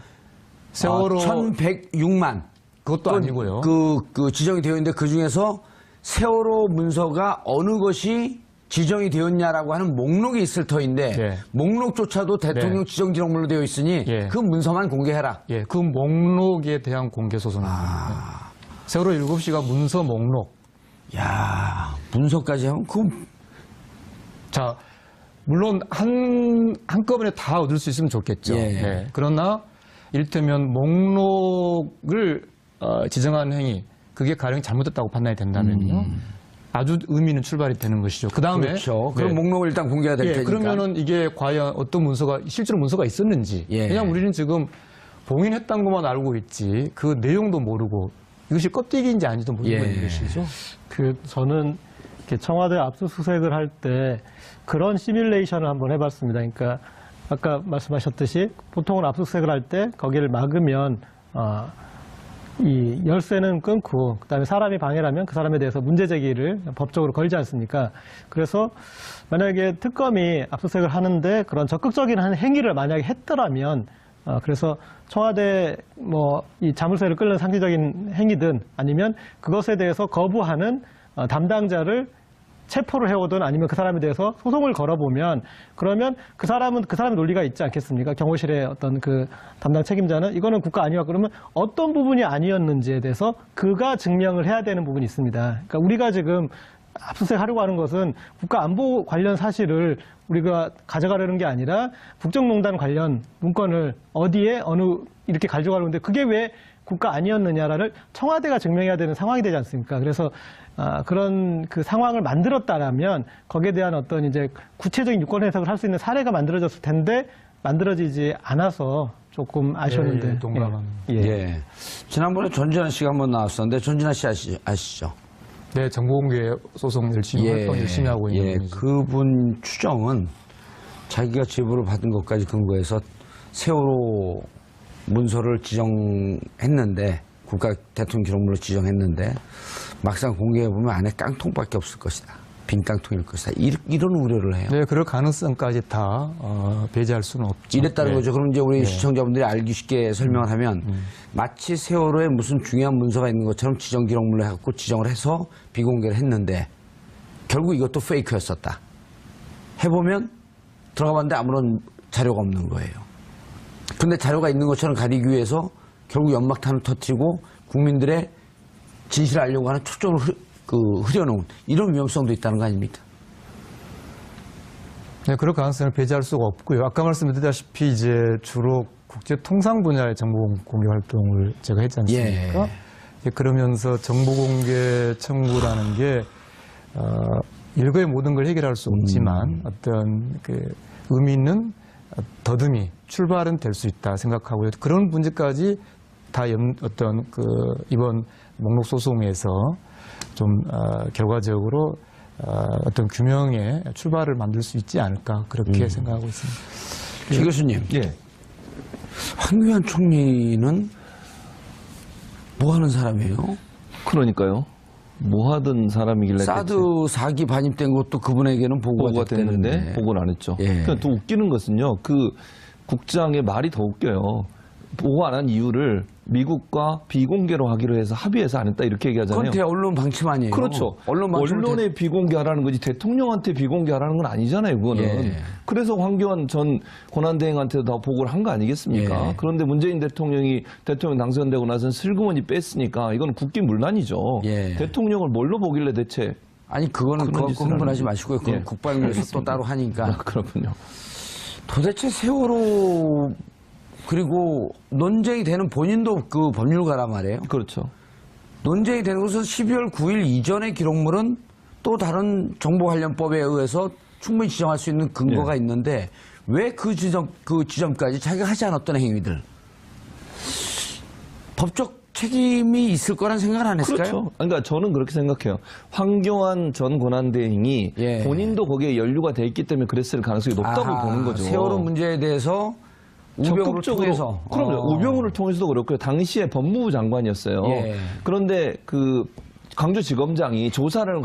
세월호 1106만 그것도 아니고요. 그 지정이 되어 있는데 그 중에서 세월호 문서가 어느 것이 지정이 되었냐라고 하는 목록이 있을 터인데 네. 목록조차도 대통령 네. 지정기록물로 되어 있으니 예. 그 문서만 공개해라. 예, 그 목록에 대한 공개 소송입니다. 세월호 7시가 문서 목록. 야, 문서까지 하면 그 자, 물론 한꺼번에 다 얻을 수 있으면 좋겠죠. 예. 네. 그러나 이를테면 목록을 지정한 행위, 그게 가령 잘못됐다고 판단이 된다면요. 아주 의미는 출발이 되는 것이죠. 그 다음에 그렇죠. 그럼 목록을 일단 공개해야 될 테니까. 그러면은 이게 과연 어떤 문서가 실제로 문서가 있었는지. 예. 왜냐하면 우리는 지금 봉인했다는 것만 알고 있지 그 내용도 모르고 이것이 껍데기인지 아닌지도 모르고 예. 있는 것이죠. 저는 이렇게 청와대 압수수색을 할 때 그런 시뮬레이션을 한번 해봤습니다. 그러니까 아까 말씀하셨듯이 보통은 압수수색을 할 때 거기를 막으면 이 열쇠는 끊고 그다음에 사람이 방해를 그 사람에 대해서 문제 제기를 법적으로 걸지 않습니까? 그래서 만약에 특검이 압수수색을 하는데 그런 적극적인 행위를 만약에 했더라면 그래서 청와대 이 자물쇠를 끌는 상기적인 행위든 아니면 그것에 대해서 거부하는 담당자를 체포를 해오든 아니면 그 사람에 대해서 소송을 걸어보면 그러면 그 사람의 논리가 있지 않겠습니까? 경호실의 어떤 그 담당 책임자는 이거는 국가 아니야 그러면 어떤 부분이 아니었는지에 대해서 그가 증명을 해야 되는 부분이 있습니다. 그러니까 우리가 지금 압수수색하려고 하는 것은 국가 안보 관련 사실을 우리가 가져가려는 게 아니라 국정농단 관련 문건을 어디에 이렇게 가져가려고 하는데 그게 왜 국가 아니었느냐를 청와대가 증명해야 되는 상황이 되지 않습니까? 그래서 그런 그 상황을 만들었다라면 거기에 대한 어떤 이제 구체적인 유권 해석을 할 수 있는 사례가 만들어졌을 텐데 만들어지지 않아서 조금 아쉬웠는데. 예, 동감합니다. 예. 지난번에 전진아 씨가 한번 나왔었는데 전진아 씨 아시죠? 네, 정보공개 소송 열심히 활동 열심히 하고 있는 분이죠. 그분 추정은 자기가 제보를 받은 것까지 근거해서 세월호 문서를 지정했는데 국가 대통령 기록물로 지정했는데 막상 공개해보면 안에 깡통밖에 없을 것이다. 빈깡통일 것이다. 이런 우려를 해요. 네, 그럴 가능성까지 다 배제할 수는 없죠. 이랬다는 네. 거죠. 그럼 이제 우리 시청자분들이 알기 쉽게 설명을 하면 마치 세월호에 무슨 중요한 문서가 있는 것처럼 지정 기록물로 해갖고 지정을 해서 비공개를 했는데 결국 이것도 페이크였었다. 해보면 들어가봤는데 아무런 자료가 없는 거예요. 근데 자료가 있는 것처럼 가리기 위해서 결국 연막탄을 터뜨리고 국민들의 진실을 알려고 하는 초점을 흐려놓은 이런 위험성도 있다는 거 아닙니까? 네, 그럴 가능성을 배제할 수가 없고요. 아까 말씀드렸다시피 이제 주로 국제 통상 분야의 정보 공개 활동을 제가 했지 않습니까? 예, 그러면서 정보 공개 청구라는 게 일거의 모든 걸 해결할 수 없지만 어떤 그 의미 있는 더듬이 출발은 될 수 있다 생각하고요. 그런 문제까지 다 어떤 그 이번 목록 소송에서 좀 결과적으로 어떤 규명의 출발을 만들 수 있지 않을까 그렇게 생각하고 있습니다. 최 교수님, 예. 황교안 총리는 뭐 하는 사람이에요? 그러니까요. 뭐 하던 사람이길래 사드 4기 반입된 것도 그분에게는 보고가 됐는데 보고를 안 했죠. 예. 그러니까 또 웃기는 것은요. 그 국장의 말이 더 웃겨요. 보고 안 한 이유를 미국과 비공개로 하기로 해서 합의해서 안 했다 이렇게 얘기하잖아요. 그건 대언론 방침 아니에요? 그렇죠. 언론 방침 언론에 비공개하라는 거지 대통령한테 비공개하라는 건 아니잖아요. 그거는. 예. 그래서 황교안 전 권한대행한테도 다 보고를 한 거 아니겠습니까? 예. 그런데 문재인 대통령이 대통령 당선되고 나서는 슬그머니 뺐으니까 이건 국기문란이죠. 예. 대통령을 뭘로 보길래 대체. 아니 그건 그런 짓을 흥분하지 하는 마시고요. 그건 예. 국방위에서 또 따로 하니까. 아, 그렇군요. 도대체 세월호 그리고 논쟁이 되는 본인도 그 법률가란 말이에요. 그렇죠. 논쟁이 되는 것은 12월 9일 이전의 기록물은 또 다른 정보관련법에 의해서 충분히 지정할 수 있는 근거가 예. 있는데 왜 그 지점까지 자기가 하지 않았던 행위들 법적 책임이 있을 거란 생각을 안 했을까요? 그렇죠. 그러니까 저는 그렇게 생각해요. 황교안 전 권한대행이 예. 본인도 거기에 연루가 돼 있기 때문에 그랬을 가능성이 높다고 아하, 보는 거죠. 세월호 문제에 대해서 우병우를 통해서 그럼요. 우병우를 통해서도 그렇고요. 당시에 법무부 장관이었어요. 예. 그런데 그 광주지검장이 조사를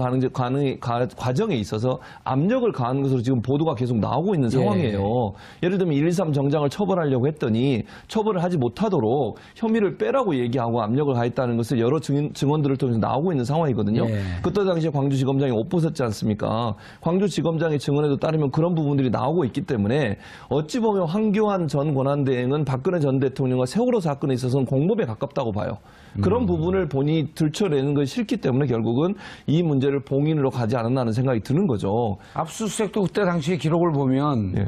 과정에 있어서 압력을 가하는 것으로 지금 보도가 계속 나오고 있는 상황이에요. 예를 들면 113 정장을 처벌하려고 했더니 처벌을 하지 못하도록 혐의를 빼라고 얘기하고 압력을 가했다는 것을 여러 증언들을 통해서 나오고 있는 상황이거든요. 예. 그때 당시에 광주지검장이 옷 벗었지 않습니까? 광주지검장의 증언에도 따르면 그런 부분들이 나오고 있기 때문에 어찌 보면 황교안 전 권한대행은 박근혜 전 대통령과 세월호 사건에 있어서는 공범에 가깝다고 봐요. 그런 부분을 본인이 들춰내는 것이 싫기 때문에 결국은 이 문제를 봉인으로 가지 않았나 하는 생각이 드는 거죠. 압수수색도 그때 당시의 기록을 보면 예.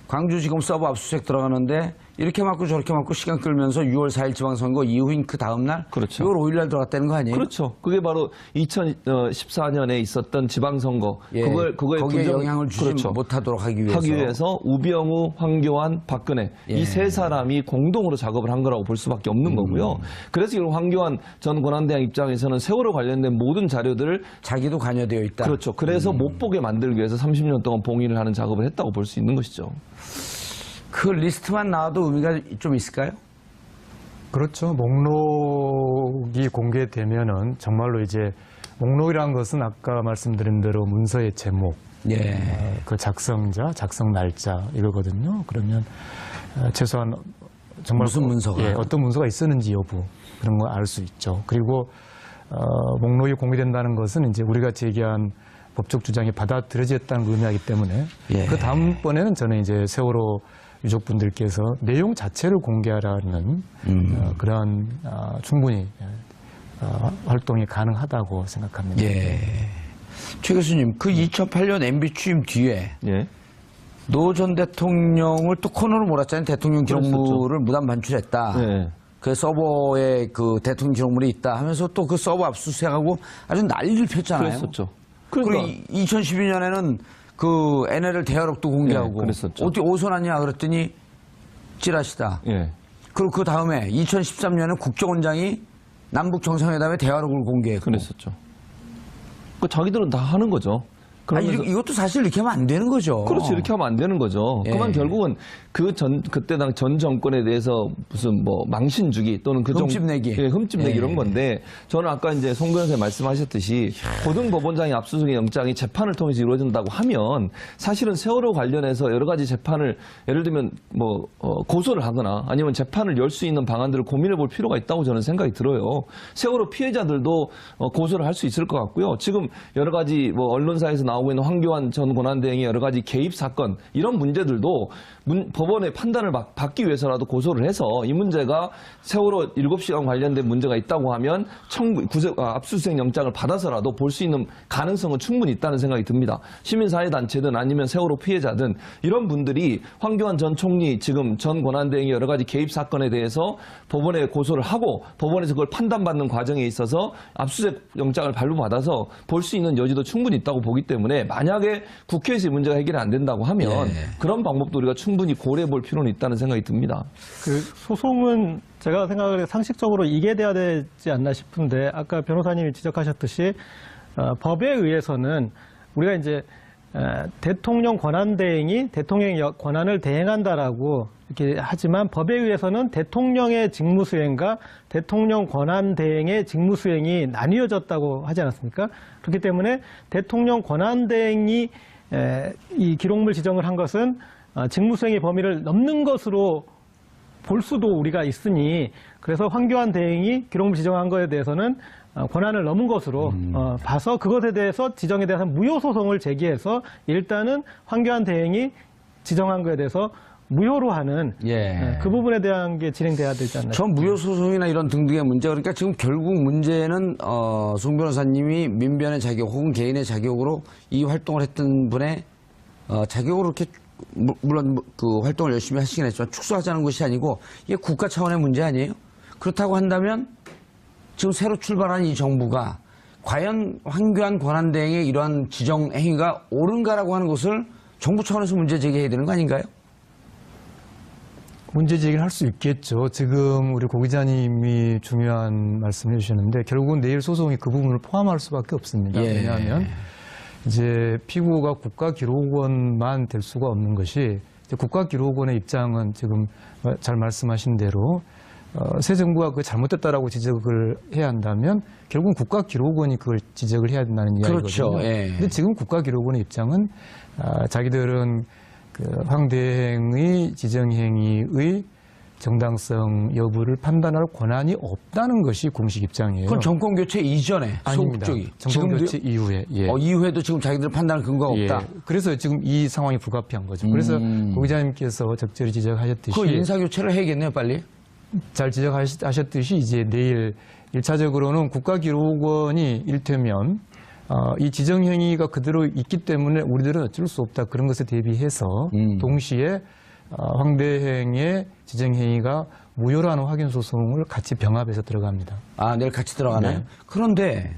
광주지검 서버 압수수색 들어가는데 이렇게 맞고 저렇게 맞고 시간 끌면서 6월 4일 지방선거 이후인 그 다음날 그렇죠. 6월 5일날 들어갔다는 거 아니에요? 그렇죠. 그게 바로 2014년에 있었던 지방선거. 예, 그거에 거기에 영향을 주지 그렇죠. 못하도록 하기 위해서. 우병우, 황교안, 박근혜 예. 이 세 사람이 공동으로 작업을 한 거라고 볼 수밖에 없는 거고요. 그래서 결국 황교안 전 권한대행 입장에서는 세월호 관련된 모든 자료들을 자기도 관여되어 있다. 그렇죠. 그래서 못 보게 만들기 위해서 30년 동안 봉인을 하는 작업을 했다고 볼 수 있는 것이죠. 그 리스트만 나와도 의미가 좀 있을까요? 그렇죠. 목록이 공개되면은 정말로 이제 목록이라는 것은 아까 말씀드린 대로 문서의 제목, 예. 그 작성자, 작성 날짜 이거거든요. 그러면 최소한 정말 무슨 문서가? 예, 어떤 문서가 있었는지 여부 그런 걸 알 수 있죠. 그리고 목록이 공개된다는 것은 이제 우리가 제기한 법적 주장이 받아들여졌다는 의미이기 때문에 예. 그 다음번에는 저는 이제 세월호 유족분들께서 내용 자체를 공개하라는 그런 충분히 활동이 가능하다고 생각합니다. 예. 최 교수님, 그 2008년 MB 취임 뒤에 예. 노 전 대통령을 또 코너로 몰았잖아요. 대통령 기록물을 무단 반출했다. 네. 그 서버에 그 대통령 기록물이 있다 하면서 또 그 서버 압수수색하고 아주 난리를 폈잖아요. 그랬었죠. 그리고 2012년에는 그 NLL 대화록도 공개하고 네, 그랬었죠. 어떻게 오선하냐 그랬더니 찌라시다. 예. 그리고 그 다음에 2013년에 국정원장이 남북 정상회담의 대화록을 공개했고 그랬었죠. 그 자기들은 다 하는 거죠. 그러면서 이것도 사실 이렇게 하면 안 되는 거죠. 그렇죠. 이렇게 하면 안 되는 거죠. 예. 그만 결국은 그때 당 전 정권에 대해서 무슨 뭐 망신 주기 또는 흠집 내기. 예, 흠집 내기 예. 이런 건데 저는 아까 이제 송 변호사님 말씀하셨듯이 고등법원장의 압수수색 영장이 재판을 통해서 이루어진다고 하면 사실은 세월호 관련해서 여러 가지 재판을 예를 들면 뭐 고소를 하거나 아니면 재판을 열 수 있는 방안들을 고민해 볼 필요가 있다고 저는 생각이 들어요. 세월호 피해자들도 고소를 할 수 있을 것 같고요. 지금 여러 가지 뭐 언론사에서 나오고 있는 황교안 전 권한대행의 여러 가지 개입 사건 이런 문제들도 법원의 판단을 받기 위해서라도 고소를 해서 이 문제가 세월호 7시간 관련된 문제가 있다고 하면 압수수색 영장을 받아서라도 볼 수 있는 가능성은 충분히 있다는 생각이 듭니다. 시민사회단체든 아니면 세월호 피해자든 이런 분들이 황교안 전 총리 지금 전 권한대행의 여러 가지 개입 사건에 대해서 법원에 고소를 하고 법원에서 그걸 판단받는 과정에 있어서 압수수색 영장을 발부받아서 볼 수 있는 여지도 충분히 있다고 보기 때문에 만약에 국회에서 이 문제가 해결이 안 된다고 하면 그런 방법도 우리가 충분히 고려해 볼 필요는 있다는 생각이 듭니다. 그 소송은 제가 생각을 상식적으로 이게 돼야 되지 않나 싶은데 아까 변호사님이 지적하셨듯이 법에 의해서는 우리가 이제 대통령 권한대행이 대통령의 권한을 대행한다라고 이렇게 하지만 법에 의해서는 대통령의 직무수행과 대통령 권한대행의 직무수행이 나뉘어졌다고 하지 않았습니까? 그렇기 때문에 대통령 권한대행이 이 기록물 지정을 한 것은 직무수행의 범위를 넘는 것으로 볼 수도 우리가 있으니 그래서 황교안 대행이 기록물 지정한 것에 대해서는 권한을 넘은 것으로 봐서 그것에 대해서 지정에 대해서 무효소송을 제기해서 일단은 황교안 대행이 지정한 것에 대해서 무효로 하는 그 부분에 대한 게 진행돼야 되지 않나 저 무효소송이나 이런 등등의 문제 그러니까 지금 결국 문제는 송 변호사님이 민변의 자격 혹은 개인의 자격으로 이 활동을 했던 분의 자격으로 이렇게 물론 그 활동을 열심히 하시긴 했지만 축소하자는 것이 아니고 이게 국가 차원의 문제 아니에요? 그렇다고 한다면 지금 새로 출발한 이 정부가 과연 황교안 권한대행의 이러한 지정 행위가 옳은가라고 하는 것을 정부 차원에서 문제 제기해야 되는 거 아닌가요? 문제 제기를 할 수 있겠죠. 지금 우리 고 기자님이 중요한 말씀을 해주셨는데 결국은 내일 소송이 그 부분을 포함할 수밖에 없습니다. 왜냐하면 이제 피고가 국가기록원만 될 수가 없는 것이 이제 국가기록원의 입장은 지금 잘 말씀하신 대로 새 정부가 그 잘못됐다라고 지적을 해야 한다면 결국은 국가기록원이 그걸 지적을 해야 된다는 이야기거든요. 그렇죠. 예. 근데 지금 국가기록원의 입장은 자기들은 그 황 대행의 지정행위의 정당성 여부를 판단할 권한이 없다는 것이 공식 입장이에요. 그건 정권 교체 이전에 아닙니다. 소극적이 정권 교체 이후에. 이후에도 지금 자기들 판단할 근거가 없다. 그래서 지금 이 상황이 불가피한 거죠. 그래서 고 기자님께서 적절히 지적하셨듯이 그 인사 교체를 해야겠네요, 빨리. 잘 지적하셨듯이 이제 내일 1차적으로는 국가기록원이 일테면 이 지정행위가 그대로 있기 때문에 우리들은 어쩔 수 없다. 그런 것에 대비해서 동시에 황 대행의 지정행위가 무효라는 확인소송을 같이 병합해서 들어갑니다. 아, 내일 같이 들어가나요? 네. 그런데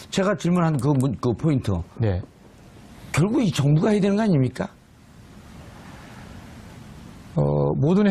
제가 질문한 그 포인트. 네. 결국 이 정부가 해야 되는 거 아닙니까? 모든